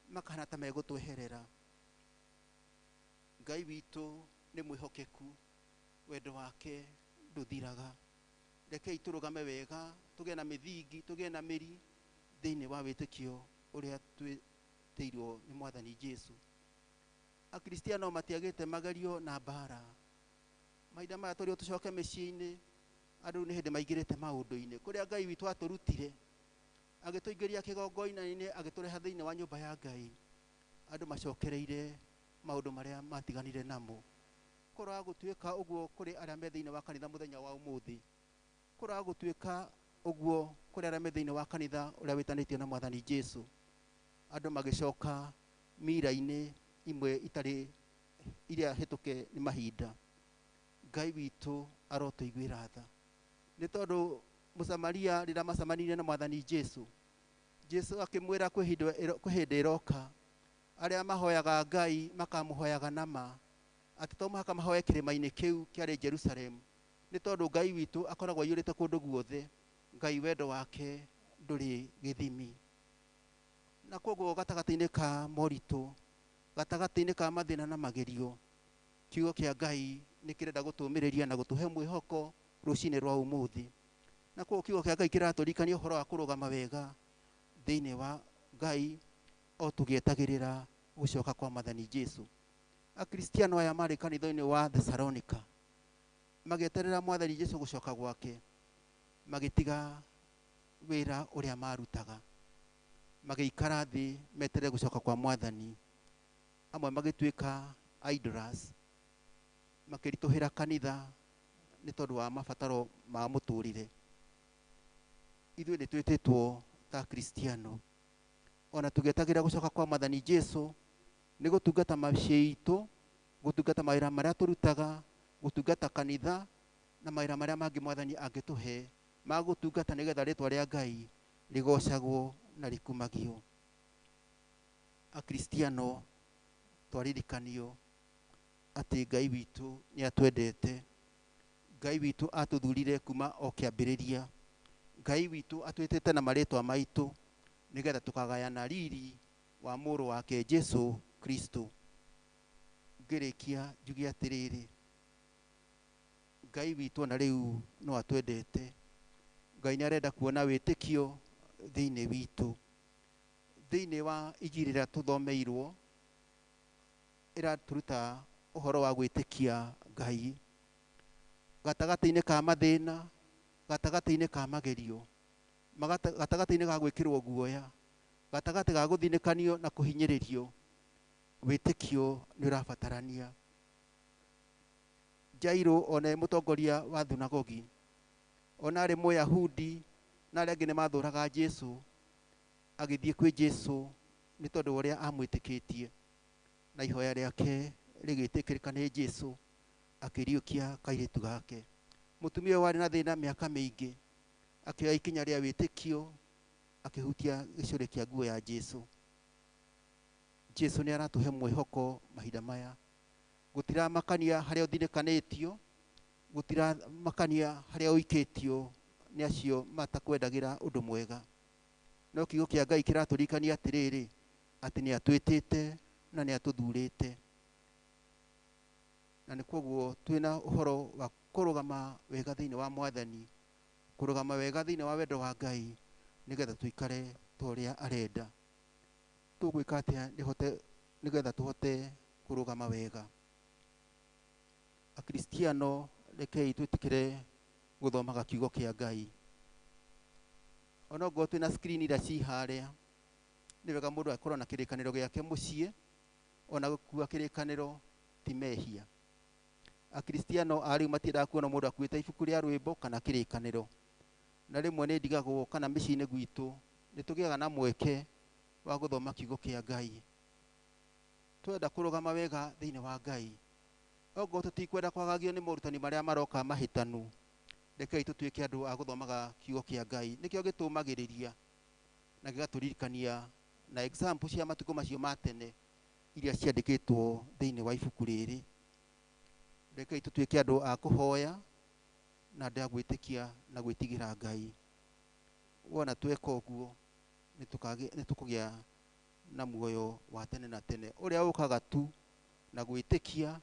makahana ta megũtweherera. Ngai witũ nĩ mwĩhokeku, wendo wake ndũthiraga. Rekei tũrũgame wega, tũgĩe na mĩthingi, tũgĩe na mĩri thĩinĩ wa wĩtĩkio ũrĩa twĩtĩirwo nĩ mwathani Jesu. Akristiano matiagĩte magerio na mbara, mahinda maya tũrĩ tũcoke mĩciĩ-inĩ andũ nĩ hĩndĩ maingĩrĩte maũndũ-inĩ kũrĩa Ngai witũ atũrutire agĩtũingĩria kĩgongo-inĩ agĩtũreha thĩinĩ wa nyũmba ya Ngai andũ macokereire maũndũ marĩa matiganire namo kũroa gũtuĩka ũguo kũrĩ arĩa me thĩinĩ wa kanitha mũthenya wa ũmũthĩ kũroa gũtuĩka ũguo kũrĩ arĩa me thĩinĩ wa kanitha ũrĩa wĩtanĩtio na Mwathani Jesũ andũ magĩcoka mira-inĩ imwe itarĩ iria hĩtũke nĩ mahinda Ngai witũ arotũiguĩra tha nĩ tondũ Mũsamaria rĩrĩa macemanirie na Mwathani Jesũ Jesũ akĩmwĩra kwĩ hĩndĩ ĩroka arĩa mahoyaga Ngai makamũhoyaga nama atĩ to mũhaka mahoye kĩrĩma-inĩ kĩu kĩarĩ Jerusalemu nĩ tondũ Ngai witũ akoragwo aiyũrĩte kũndũ guothe Ngai wendo wake ndũrĩ gĩthimi na koguo gatagatĩ-inĩ ka moritũ gatagatĩ-inĩ ka mathĩna na magerio kiugo kĩa Ngai nĩ kĩrenda gũtũmĩrĩria na gũtũhe mwĩhoko rũcinĩ rwa ũmũthĩ na koguo kiugo kĩa Ngai kĩratũririkania ũhoro wa kũrũgama wega thĩinĩ wa Ngai o tũgĩetagĩrĩra gũcoka kwa Mwathani Jesũ akristiano aya marĩ kanitha-inĩ wa Thessalonica magĩeterera Mwathani Jesũ gũcoka gwake magĩtiga wĩra ũrĩa marutaga magĩikara thĩ meterere gũcoka kwa Mwathani amwe magĩtuĩka idlers makĩritũhĩra kanitha nĩ tondũ wa mabataro ma mũtũrĩre ithuĩ nĩ twĩtĩtwo ta kristiano ona tũgĩetagĩrĩra gũcoka kwa Mwathani Jesũ nĩ gũtungata maciĩ itũ gũtungata mawĩra marĩa tũrutaga gũtungata kanitha na mawĩra marĩa mangĩ Mwathani angĩtũhe ma gũtungata nĩgetha rĩtwa rĩa Ngai rĩgocagwo na rĩkumagio akristiano twaririkanio atĩ Ngai witũ nĩ atwendete Ngai witũ atũthurire kuma o kĩambĩrĩria Ngai witũ atwĩtĩte na marĩtwa maitũ nĩgetha tũkagayana riri wa mũrũ wake Jesũ Kristo ngĩrĩkia njuge atĩrĩrĩ Ngai witũ na rĩu no atwendete Ngai nĩ arenda kuona wĩtĩkio thĩinĩ witũ thĩinĩ wa injili ĩrĩa tũthomeirwo ĩratũruta ũhoro wa gwĩtĩkia Ngai gatagatĩ-inĩ ka mathĩna gatagatĩ-inĩ ka magerio gatagatĩ-inĩ ga gwĩkĩrwo guoya gatagatĩ ga gũthinĩkanio na kũhinyĩrĩrio wĩtĩkio nĩ ũrabatarania Jairũ ona mũtongoria wa thunagogi ona arĩ Mũyahudi na arĩa angĩ nĩ mathũraga Jesũ agĩthiĩ kwĩ Jesũ nĩ tondũ ũrĩa amwĩtĩkĩtie na ihoya rĩake rĩgĩtĩkĩrĩka nĩ Jesũ akĩriũkia kairĩtu gake mũtumia ũyũ warĩ na thĩna mĩaka mĩingĩ akĩoya ikinya rĩa wĩtĩkio akĩhutia gĩcũrĩ kĩa nguo ya Jesũ Jesũ nĩ aratũhe mwĩhoko mahinda maya gũtiramakania harĩa ũthinĩkanĩtio gũtiramakania harĩa ũikĩtio nĩ acio matakwendagĩra ũndũ mwega no kiugo kĩa Ngai kĩratũririkania atĩrĩrĩ atĩ nĩ atwĩtĩte na nĩ atũthurĩte na nĩ koguo twĩna ũhoro wa kũrũgama wega thĩinĩ wa Mwathani kũrũgama wega thĩinĩ wa wendo wa Ngai nĩgetha tũikare ta ũrĩa arenda tũgwĩka atĩa nĩgetha tũhote kũrũgama wega akristiano rekei twĩtĩkĩre gũthomaga kiugo kĩa Ngai ona ngorwo twĩna screen iria ci harĩa nĩ wega mũndũ akorwo na kĩrĩkanĩro gĩake mũciĩ ona gũkua kĩrĩkanĩro ti mehia akristiano a rĩu matiendaga kuona mũndũ akuĩte ibuku rĩa rwĩmbo kana kĩrĩkanĩro na rĩmwe nĩ ndigagwo kana mĩciĩ-inĩ gwitũ nĩ tũgĩaga na mweke wa gũthoma kiugo kĩa Ngai twenda kũrũgama wega thĩinĩ wa Ngai okorwo tũtikwenda kwagagio nĩ morutani marĩa maroka mahĩtanu rekei tũtuĩke andũ a gũthomaga kiugo kĩa Ngai nĩkĩo gĩtũmagĩrĩria na gĩgatũririkania na example cia matukũ macio ma tene iria ciandĩkĩtwo thĩinĩ wa ibuku rĩrĩ rekei tũtuĩke andũ a kũhoya na andũ a gwĩtĩkia na gwĩtigĩra Ngai wona tweka ũguo nĩ tũkũgĩa na muoyo wa tene na tene ũrĩa ũkaga tu na gwĩtĩkia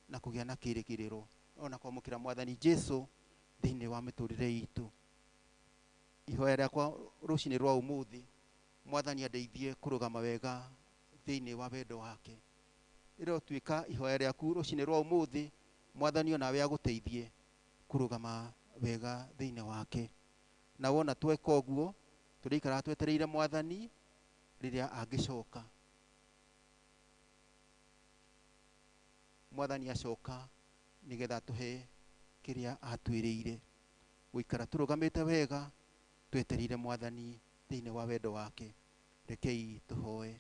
na kũgĩa na kĩrĩgĩrĩro ona kwamũkĩra Mwathani Jesũ thĩinĩ wa mĩtũrĩre itũ ihoya rĩakwa rũcinĩ rwa ũmũthĩ Mwathani andeithie kũrũgama wega thĩinĩ wa wendo wake ĩrotuĩka ihoya rĩaku rũcinĩ rwa ũmũthĩ mwathani onawe agũteithie kũrũgama wega thĩinĩ wake. Na wona tweka ũguo tũrĩikara twetereire mwathani rĩrĩa angĩcoka. Mwathani acoka nĩgetha tũhe kĩrĩa atwĩrĩire, gũikara tũrũgamĩte wega twetereire mwathani thĩinĩ wa wendo wake. Rekei tũhoe.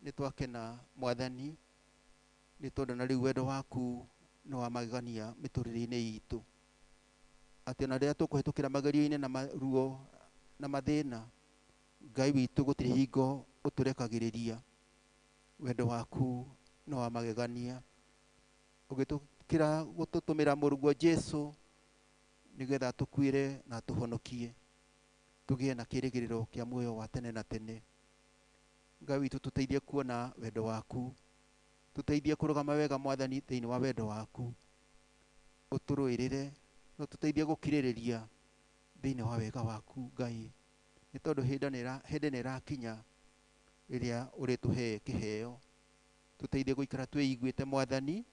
Nĩ twakena mwathani nĩ tondũ na rĩu wendo waku nĩ wa magegania mĩtũrĩre-inĩ itũ, atĩ ona rĩrĩa tũkũhĩtũkĩra magerio-inĩ na maruo na mathĩna, Ngai witũ gũtirĩ hingo ũtũrekagĩrĩria. Wendo waku nĩ wa magegania, ũgĩtũkĩra gũtũtũmĩra mũrũguo Jesu nĩgetha tũkuĩre na tũhonokie, tũgĩe na kĩĩrĩgĩrĩro kĩa muoyo wa tene na tene. Ngai witũ tũteithie kuona wendo waku, tũteithie kũrũgama wega mwathani thĩinĩ wa wendo waku, ũtũrũĩrĩre na tũteithie gũkirĩrĩria thĩinĩ wa wega waku Ngai, nĩ tondũ hĩndĩ nĩ ĩrakinya rĩrĩa ũrĩtũhe kĩheo. Tũteithie gũikara twĩiguĩte mwathani,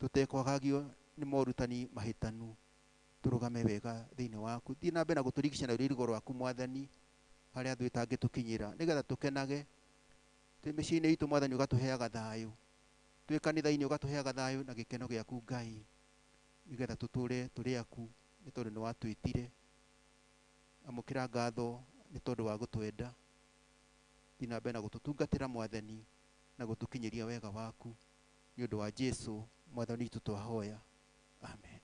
tũtekwagagio nĩ morutani mahĩtanu, tũrũgame wega thĩinĩ waku. Thiĩ na mbere na gũtũrigicia na rũirigo rwaku mwathani, harĩa thũ ĩtangĩtũkinyĩra, nĩgetha tũkenage. Twĩ mĩciĩ-inĩ itũ mwathani ũgatũheaga thayũ, twĩ kanitha-inĩ ũgatũheaga thayũ na gĩkeno gĩaku Ngai, nĩgetha tũtũre tũrĩ aku nĩ tondũ nĩ watwĩtire. Amũkĩra ngatho nĩ tondũ wa gũtwenda. Thiĩ na mbere na gũtũtungatĩra mwathani na gũtũkinyĩria wega waku, nĩ ũndũ wa Jesu mwathani witũ twahoya, amen.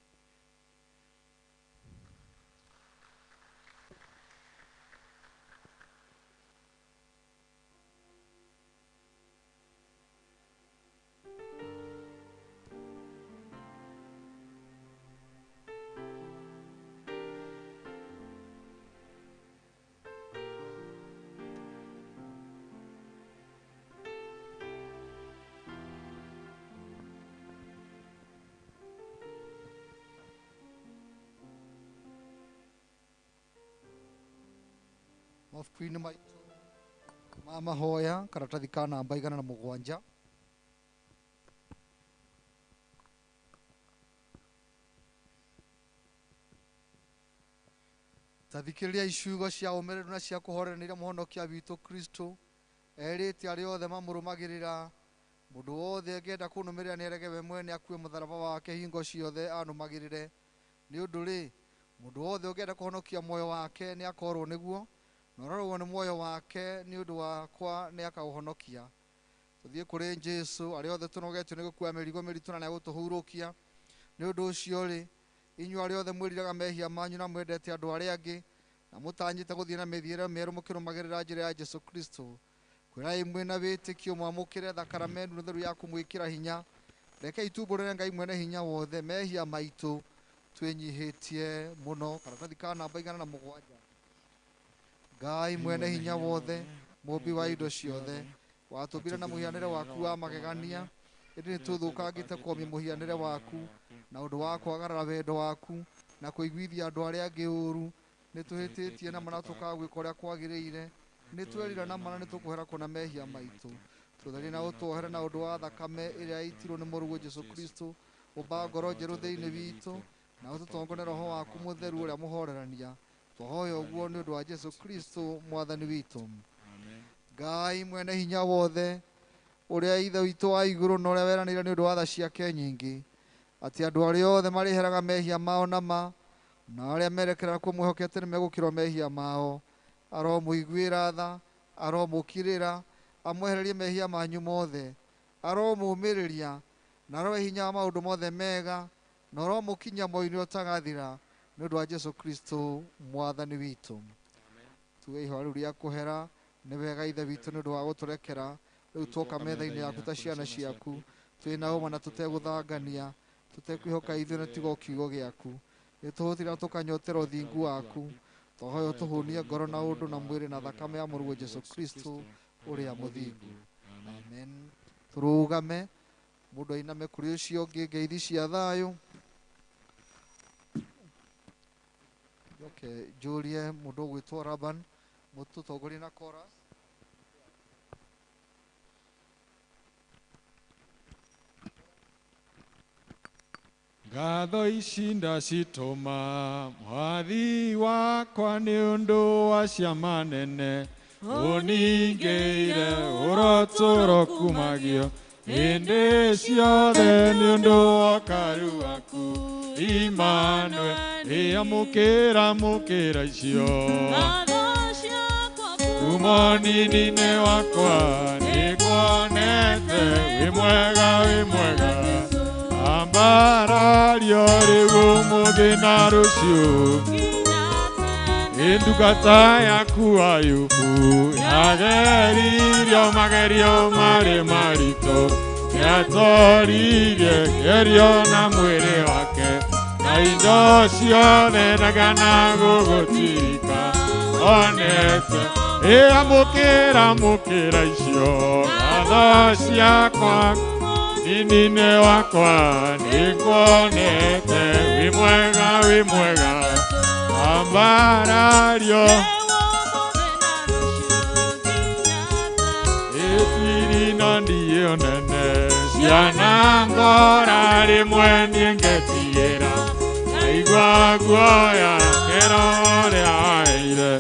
Mabuku-inĩ maitũ ma mahoya, karatathi ka namba 107. Tathikĩrĩria iciugo cia ũmĩrĩru na cia kũhoreranĩria mũhonokia witũ Kristo erĩte arĩa othe mamũrũmagĩrĩra. Mũndũ wothe angĩenda kũnũmĩrĩra nĩerege we mwene, akue mũtharaba wake hingo ciothe anũmagĩrĩre. Nĩ ũndũ rĩ, mũndũ wothe ũngĩenda kũhonokia muoyo wake nĩ akorwo nĩguo, na ũrorwo nĩ muoyo wake nĩ ũndũ wakwa nĩ akaũhonokia. Tũthiĩ kũrĩ Jesu arĩa othe tũnogetio nĩ gũkua mĩrigo mĩritũ na nĩ egũtũhurũkia. Nĩ ũndũ ũcio rĩ, inyuĩ arĩa othe mwĩriraga mehia manyu na mwendete andũ arĩa angĩ na mũtanyĩte gũthiĩ na mĩthiĩre mĩerũ mũkĩrũmagĩrĩra njĩra ya Jesu Kristo, kwĩrai mwĩna wĩtĩkio mwamũkĩre thakramenti theru ya kũmwĩkĩra hinya. Rekei tumbũrĩre Ngai mwene hinya wothe mehia maitũ twĩnyihĩtie mũno. Karatathi ka namba 107. Ngai mwene hinya wothe, mũmbi wa indo ciothe, watũmbire na mũhianĩre waku wa magegania, ĩndĩ nĩ tũthũkangĩte kũmia mũhianĩre waku na ũndũ wa kwagarara wendo waku na kũiguithia andũ arĩa angĩ ũũru. Nĩ tũhĩtĩtie na mana tũkagwĩka ũrĩa kwagĩrĩire, nĩ twerira na mana nĩ tũkũhera kũna mehia maitũ. Tũtherie na ũtwohere na ũndũ wa thakame ĩrĩa yaitirwo nĩ mũrũguo Jesu Kristo, ũmba ngoro njerũ thĩinĩ witũ na ũtũtongorie Roho waku mũtheru ũrĩa mũhorerania. Twahoya ũguo nĩ ũndũ wa Jesu Kristo mwathani witũ. Ngai mwene hinya wothe, ũrĩa ithe witũ wa igũrũ na ũrĩa weranĩire nĩ ũndũ wa tha ciake nyingĩ, atĩ andũ arĩa othe marĩheraga mehia mao na ma, na arĩa merekerera kũmwĩhokete nĩ megũkĩrwo mehia mao, aromũiguĩra tha, aromũkirĩra, amwehererie mehia manyu mothe, aromũmĩrĩria, na arohe hinya wa maũndũ mothe mega, na aromũkinyia muoyo-inĩ ũtagathira, nĩ ũndũ wa Jesu Kristo mwathani witũ. Tuge ihoya rĩu rĩa kũhera. Nĩ wega ithe witũ nĩ ũndũ wa gũtũrekera, rĩu twoka metha-inĩ yaku ta ciana ciaku, twĩna ũma na tũtegũthangania, tũtekwĩhoka ithuĩ na tiga o kiugo gĩaku. Nĩ tũhũtire tũkanyotera ũthingu waku, twahoya ũtũhũnie ngoro na ũndũ na mwĩrĩ na thakame ya mũrũguo Jesu Kristo ũrĩa mũthingu. Amen. Tũrũgame, mũndũ ainame kũrĩ ũcio ũngĩ, ngeithi cia thayũ. Njoke njũrie mũndũ ũgwĩtwo Raban mũtũtongorie na chorus. ngatho ici ndacitũma mwathi wakwa nĩ ũndũ wa ciama nene ũningĩire ũrotũro kumagio hĩndĩ ciothe nĩ ũndũ wa ũkaru waku Imanwe amũkĩra icio kuma ũnini-inĩ wakwa nĩ kuonete wĩ mwega ambarario rĩu ũmũthĩ na rũciũ ndungata yaku Ayubu yageririo magerio marĩ maritũ yatoririe gerio na mwĩrĩ wake na indo ciothe ndagana gũgũtirika onete amũkĩra icio ngatho ciakwa nini-inĩ wakwa nĩ kuonete wĩ mwega ambarario ĩtiri na ndiĩ nene ciana ngora rĩmwe niĩ ngetiĩra ngaigua guoya kero ũrĩa waheire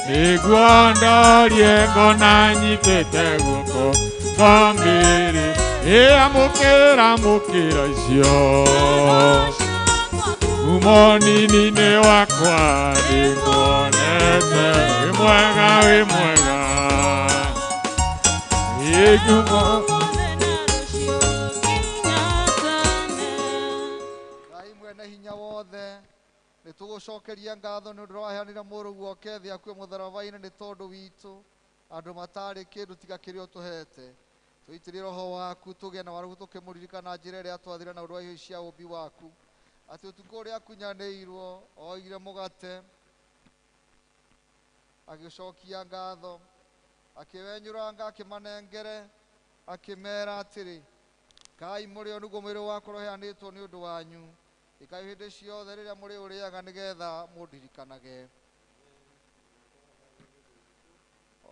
nĩguo ndorie ngona nyitĩte guoko ngombĩrĩ amũkĩra icio kuma ũnini-inĩ wakwa nĩ kuonete wĩ mwega Ngai mwene hinya wothe nĩ tũgũcokeria ngatho nĩ ũndũ waheanire mũrũguo oke thĩ akue mũtharaba-inĩ nĩ tondũ witũ andũ matarĩ kĩndũ tiga kĩrĩa ũtũhete tũitĩrie roho waku tũgĩe na waragu tũkĩmũririkana njĩra ĩrĩa twathire na ũndũ wa irio cia ũmbi waku atĩ ũtukũ ũrĩa akunyanĩirwo oire mũgate agĩcokia ngatho akĩwenyũranga akĩmanengere akĩmera atĩrĩ kai mũrĩo nĩguo mwĩrĩ wakwa ũheanĩtwo nĩ ũndũ wanyu ĩkai hĩndĩ ciothe rĩrĩa mũrĩ ũrĩaga nĩgetha mũndirikanage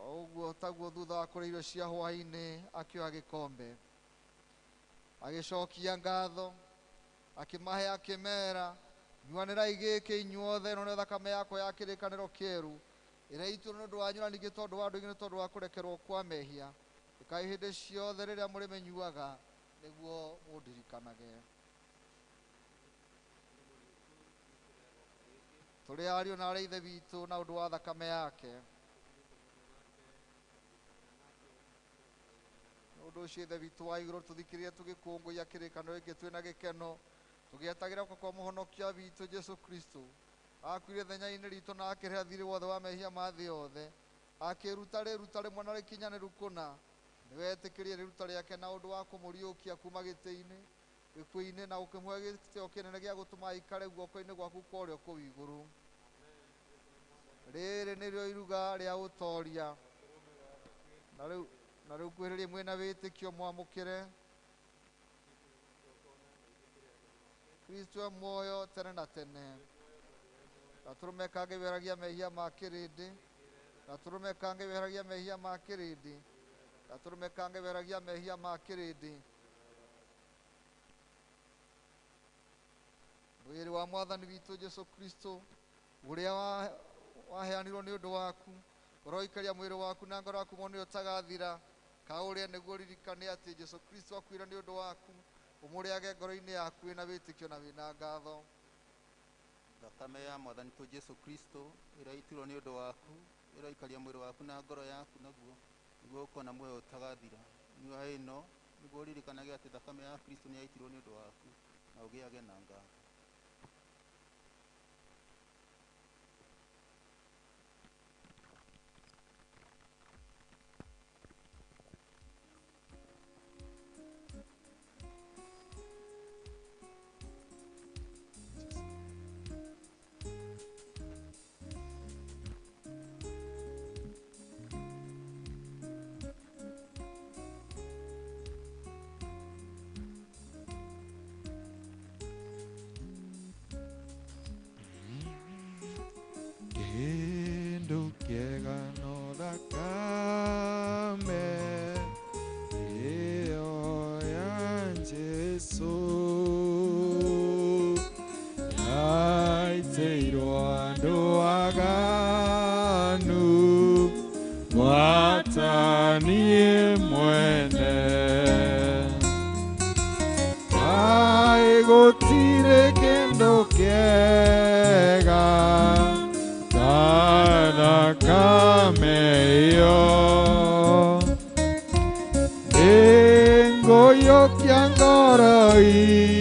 ũguo taguo thutha wa kũrĩa irio cia hwaĩ-inĩ akĩoya gĩkombe agĩcokia ngatho akĩmahe akĩmera nyuanĩrai gĩkĩ inyuothe ĩno nĩ thakame yakwa ya kĩrĩkanĩro kĩerũ ĩrĩa itũ nĩ ũndũ wanyu na ningĩ tondũ wa andũ aingĩ nĩ tondũ wa kũrekerwo kwa mehia ĩkai hĩndĩ ciothe rĩrĩa mũrĩmĩnyuaga nĩguo mũndirikanage tũrĩ ariũ na arĩ ithe witũ na ũndũ wa thakame yake ũndũ ũcio ithe witũ wa igũrũ tũthikĩrĩrie tũgĩkũngũiya kĩrĩkanĩro gĩkĩ twĩna gĩkeno tũgĩetagĩra guoko kwa mũhonokia witũ Jesu Kristo akuire thenya-inĩ ritũ na akĩrĩha thirĩ wothe wa mehia ma thĩ yothe akĩruta rĩruta rĩmwe na rĩkinyanĩru kũna nĩwetĩkĩrie rĩruta rĩake na ũndũ wa kũmũriũkia kuma gĩtĩ-inĩ gĩkuũ-inĩ na ũkĩmũhe gĩtĩo kĩnene gĩa gũtũma aikare guoko-inĩ gwaku kwa ũrĩo kũu igũrũ rĩrĩ nĩrĩo iruga rĩa ũtoria na rĩu kwĩrĩrie mwĩna wĩtĩkio mwamũkĩre Kristo e muoyo tene na tene na tũrũmekange weheragia mehia ma kĩrĩndĩ na tũrũmekange weheragia mehia ma kĩrĩndĩ na tũrũmekange weheragia mehia ma kĩrĩndĩ mwĩrĩ wa mwathani witũ Jesu Kristo ũrĩa waheanirwo nĩ ũndũ waku ũroikaria mwĩrĩ waku na ngoro yaku monio ũtagathira kaũrĩa nĩguo ririkane atĩ Jesu Kristo akuire nĩ ũndũ waku ũmũrĩage ngoro-inĩ yaku wĩna wĩtĩkio na wĩna ngatho thakame ya mwathani tu Jesu Kristo ĩraitirwo nĩ ũndũ waku ĩroikaria mwĩrĩ waku na ngoro yaku naguo nĩguo ũkona muoyo ũtagathira nyua ĩno nĩguo ũririkanage atĩ thakame ya Kristo nĩ yaitirwo nĩ ũndũ waku na ũgĩage na ngatho niĩ mwene. Kaĩ gũtirĩ kĩndũ kĩega ta thakame ĩyo. Ngũyũkia ngoro-inĩ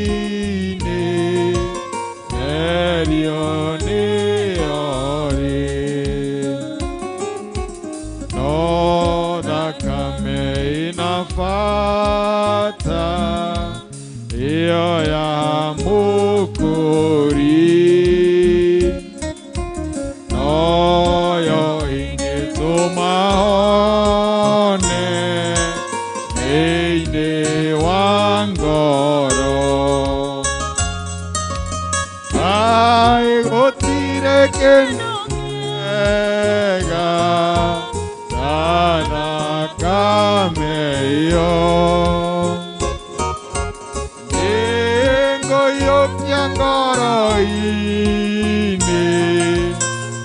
ngerio nĩyo rĩ. No thakame ĩna bata ĩyo ya mũkũri, noyo ĩngĩtũma hone thĩinĩ wa ngoro. Kaĩ gũtirĩ kĩndũ kĩega ta thakame ĩyo. Ngũyũkia ngoro-inĩ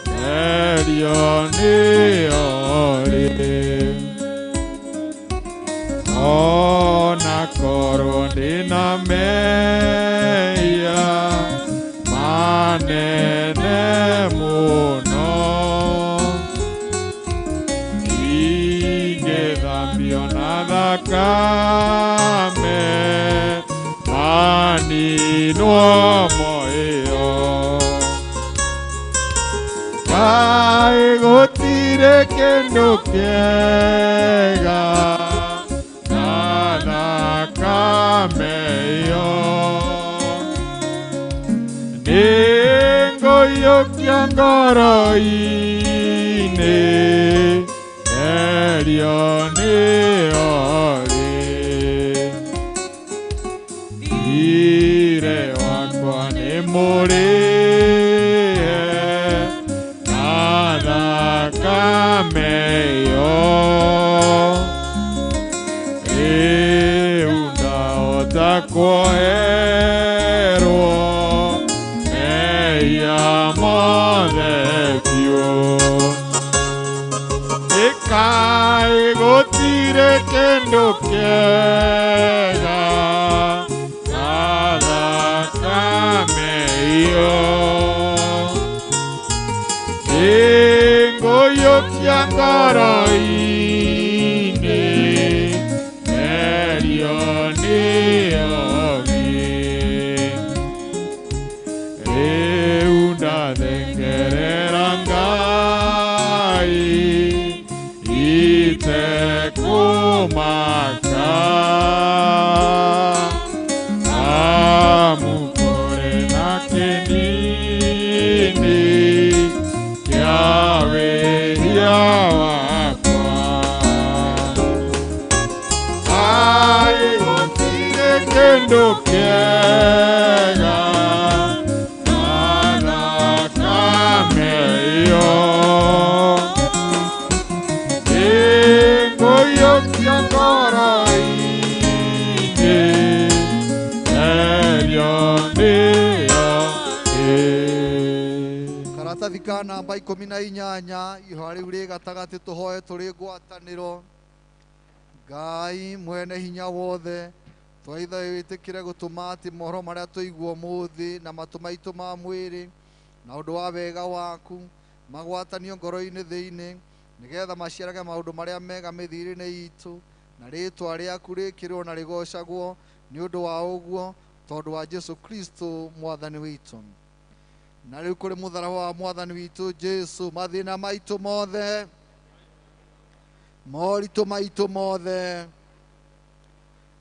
ngerio nĩyo rĩ. Ona korwo ndĩna mehia manene mũno, ingĩthambio na thakame maninwo moyo. Kaĩ gũtirĩ kĩndũ kĩega ta thakame ĩyo. Nĩngũyũkia ngoro-inĩ ngerio nĩyo rĩ. Ire wakwa nĩ mũrĩe na thakame ĩyo. Rĩu ndahota kuoherwo mehia mothe biũ. Kaĩ gũtirĩ kĩndũ kĩega ta thakame ĩyo. Ngũyũkia ngoro-inĩ ngerio nĩyo rĩ. Rĩu ndathengerera Ngai itekũmaka. Amũkore na kĩnini kĩa wĩhia wakwa. Kaĩ gũtirĩ kĩndũ kĩega ta thakame ĩyo. Ngũyũkia ngoro-inĩ ngerio nĩyo rĩ. Karatathi ka namba 18 ihoya rĩu rĩ gatagatĩ tũhoe tũrĩ ngwatanĩro. Ngai mwene hinya wothe, twaitha wĩtĩkĩre gũtũma atĩ mohoro marĩa tũigua ũmũthĩ na matũ maitũ ma mwĩrĩ na ũndũ wa wega waku magwatanio ngoro-inĩ thĩinĩ, nĩgetha maciarage maũndũ marĩa mega mĩthiĩre-inĩ itũ, na rĩĩtwa rĩaku rĩkĩrwo na rĩgocagwo nĩ ũndũ wa ũguo, tondũ wa Jesu Kristo mwathani witũ. Na rĩu kũrĩ mũtharaba wa mwathani witũ Jesu, mathĩna maitũ mothe, moritũ maitũ mothe,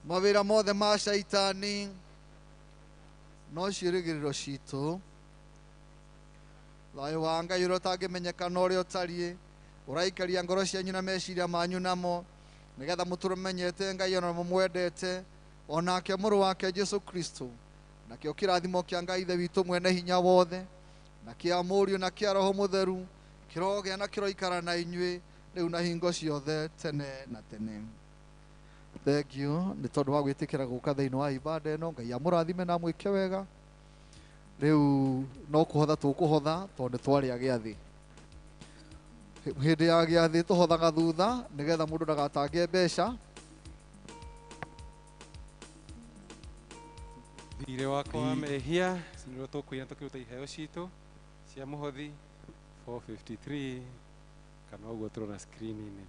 mawĩra mothe ma caitani, no ciĩrĩgĩrĩro citũ. Thayũ wa Ngai ũrĩa ũtangĩmenyeka na ũrĩa ũtariĩ, ũraikaria ngoro cianyu na meciria manyu namo, nĩgetha mũtũũre menyete Ngai ona mũmwendete, onake mũrũ wake Jesu Kristo, nakĩo kĩrathimo kĩa Ngai Ithe witũ mwene hinya wothe, na kĩa Mũriũ na kĩa Roho Mũtheru, kĩrogĩa na kĩroikara na inyuĩ rĩu na hingo ciothe tene na tene. Thank you nĩ tondũ wa gwĩtĩkĩra gũka thĩinĩ wa ibada ĩno. Ngai amũrathime na mwĩke wega. Rĩu no kũhotha tũkũhotha tondũ nĩ twarĩa gĩathĩ. Hĩndĩ ya gĩathĩ tũhothaga thutha nĩgetha mũndũ ndagatangie mbeca. Thirĩ wakwa wa mehia nĩrĩo tũkũina tũkĩruta iheo citũ cia mũhothi 453 kana ũguo tũrona screen-inĩ.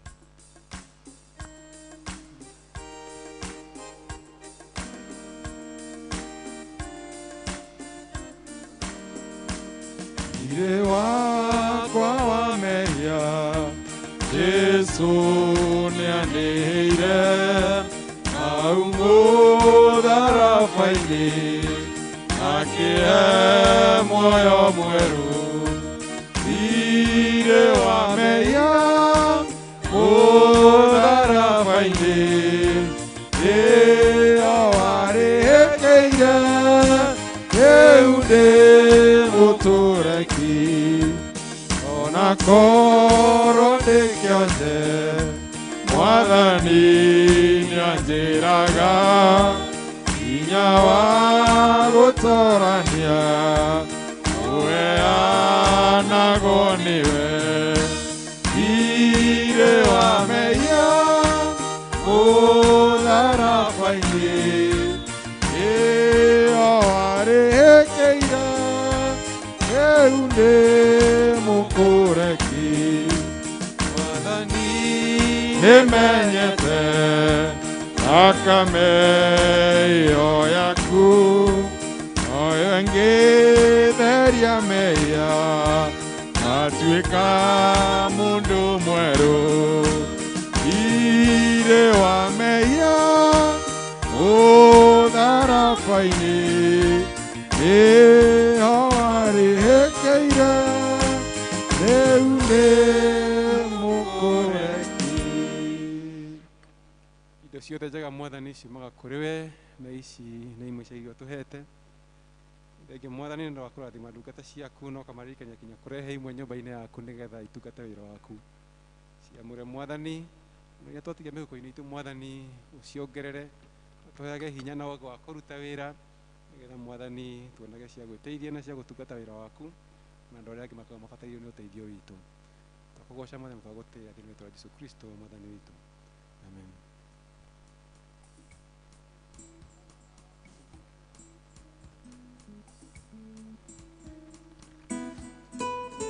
Thirĩ wakwa wa mehia Jesu nĩandĩhĩire hau mũtharaba-inĩ akĩhe muoyo mwerũ. Thirĩ wa mehia mũtharaba-inĩ nĩo warĩhĩkĩire rĩu ndĩ mũtũreki ona korwo ndĩkĩonje Mwathani nĩanjĩraga hinya wa gũtorania ũheanagwo nĩwe. Thirĩ wa mehia mũtharaba-inĩ nĩo warĩhĩkĩire rĩu ndĩ mũkũreki. Mwathani nĩmenyete thakame ĩyo yaku noyo ĩngĩtheria mehia ngatuĩka mũndũ mwerũ. Thirĩ wa mehia mũtharaba-inĩ nĩho warĩhĩkĩire rĩu ndĩ mũkũreki. Indo ciothe njega Mwathani ciumaga kũrĩ we na ici nĩ imwe cia irio tũhete. Thengiũ Mwathani nĩ wa kũrathima ndungata ciaku na ũkamaririkania nginya kũrehe imwe nyũmba-inĩ yaku nĩgetha itungate wĩra waku. Ciamũre Mwathani rĩrĩa twatigia mĩhuko-inĩ itũ Mwathani ũciongerere tũheage hinya na ũhoti wa kũruta wĩra nĩgetha Mwathani tuonage cia gwĩteithia na cia gũtungata wĩra waku na andũ arĩa angĩ makorwo mabatairio nĩ ũteithio witũ. Twakũgoca Mwathani twagũtĩĩa thĩinĩ wa Jesũ Kristo Mwathani witũ. Amen.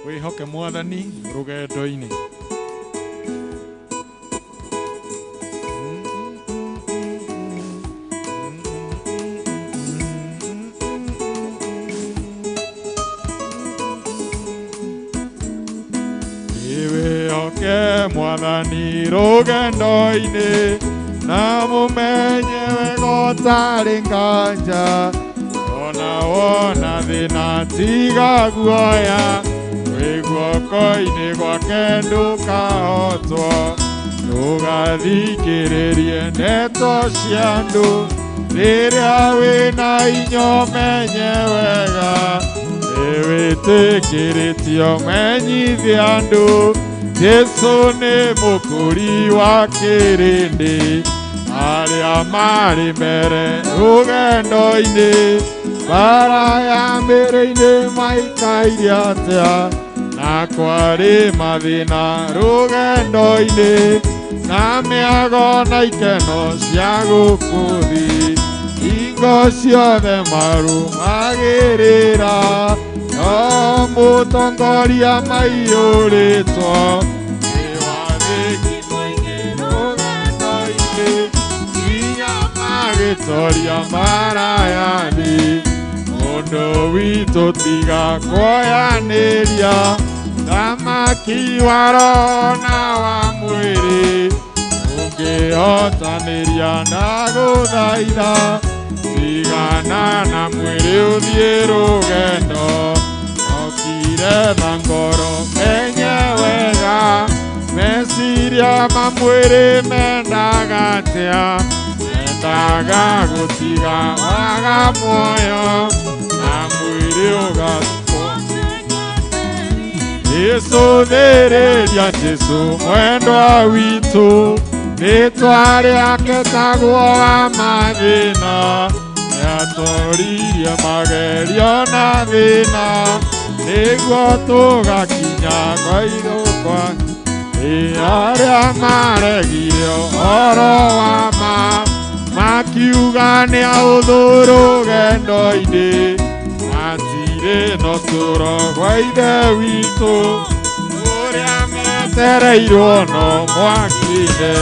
Wĩhoke Mwathani rũgendo-inĩ. Wĩhoke Mwathani rũgendo-inĩ na mũmenye wega ũtarĩ nganja ona wona thĩna tiga guoya wĩ guoko-inĩ gwake ndũkahotwo. Ndũgathikĩrĩrie ndeto cia andũ rĩrĩa wĩna hinya ũmenye wega nĩwĩtĩkĩrĩtio menyithie andũ Jesũ nĩ mũkũri wa kĩrĩndĩ arĩa marĩ mbere rũgendo-inĩ bara ya mbere-inĩ maikaire atĩa na kwarĩ mathĩna rũgendo-inĩ na mĩago na ikeno cia gũkũ thĩ hingo ciothe marũmagĩrĩra no mũtongoria maiyũrĩtwo nĩ wathĩki mũingĩ rũgendo-inĩ nginya magĩtoria marayathi mũndũ witũ tiga kuoyanĩria thamaki wa roho na wa mwĩrĩ ũngĩhotanĩria ndagũthaitha tigana na mwĩrĩ ũthiĩ rũgendo okire na ngoro menye wega meciria ma mwĩrĩ mendaga atĩa mendaga gũtiga waga muoyo na mwĩrĩ ũgatukwo. Icũthĩrĩria Jesũ mwendwa witũ rĩtwa rĩake taguoa mathĩna nĩatoririe magerio na thĩna nĩguo tũgakinya kwa irũkwa arĩa maregire ũhoro wa ma makiuga nĩ ahũthũ rũgendo-inĩ matirĩ na ũtũũro gwa ithe witũ ũrĩa metereirwo no mwaki-inĩ.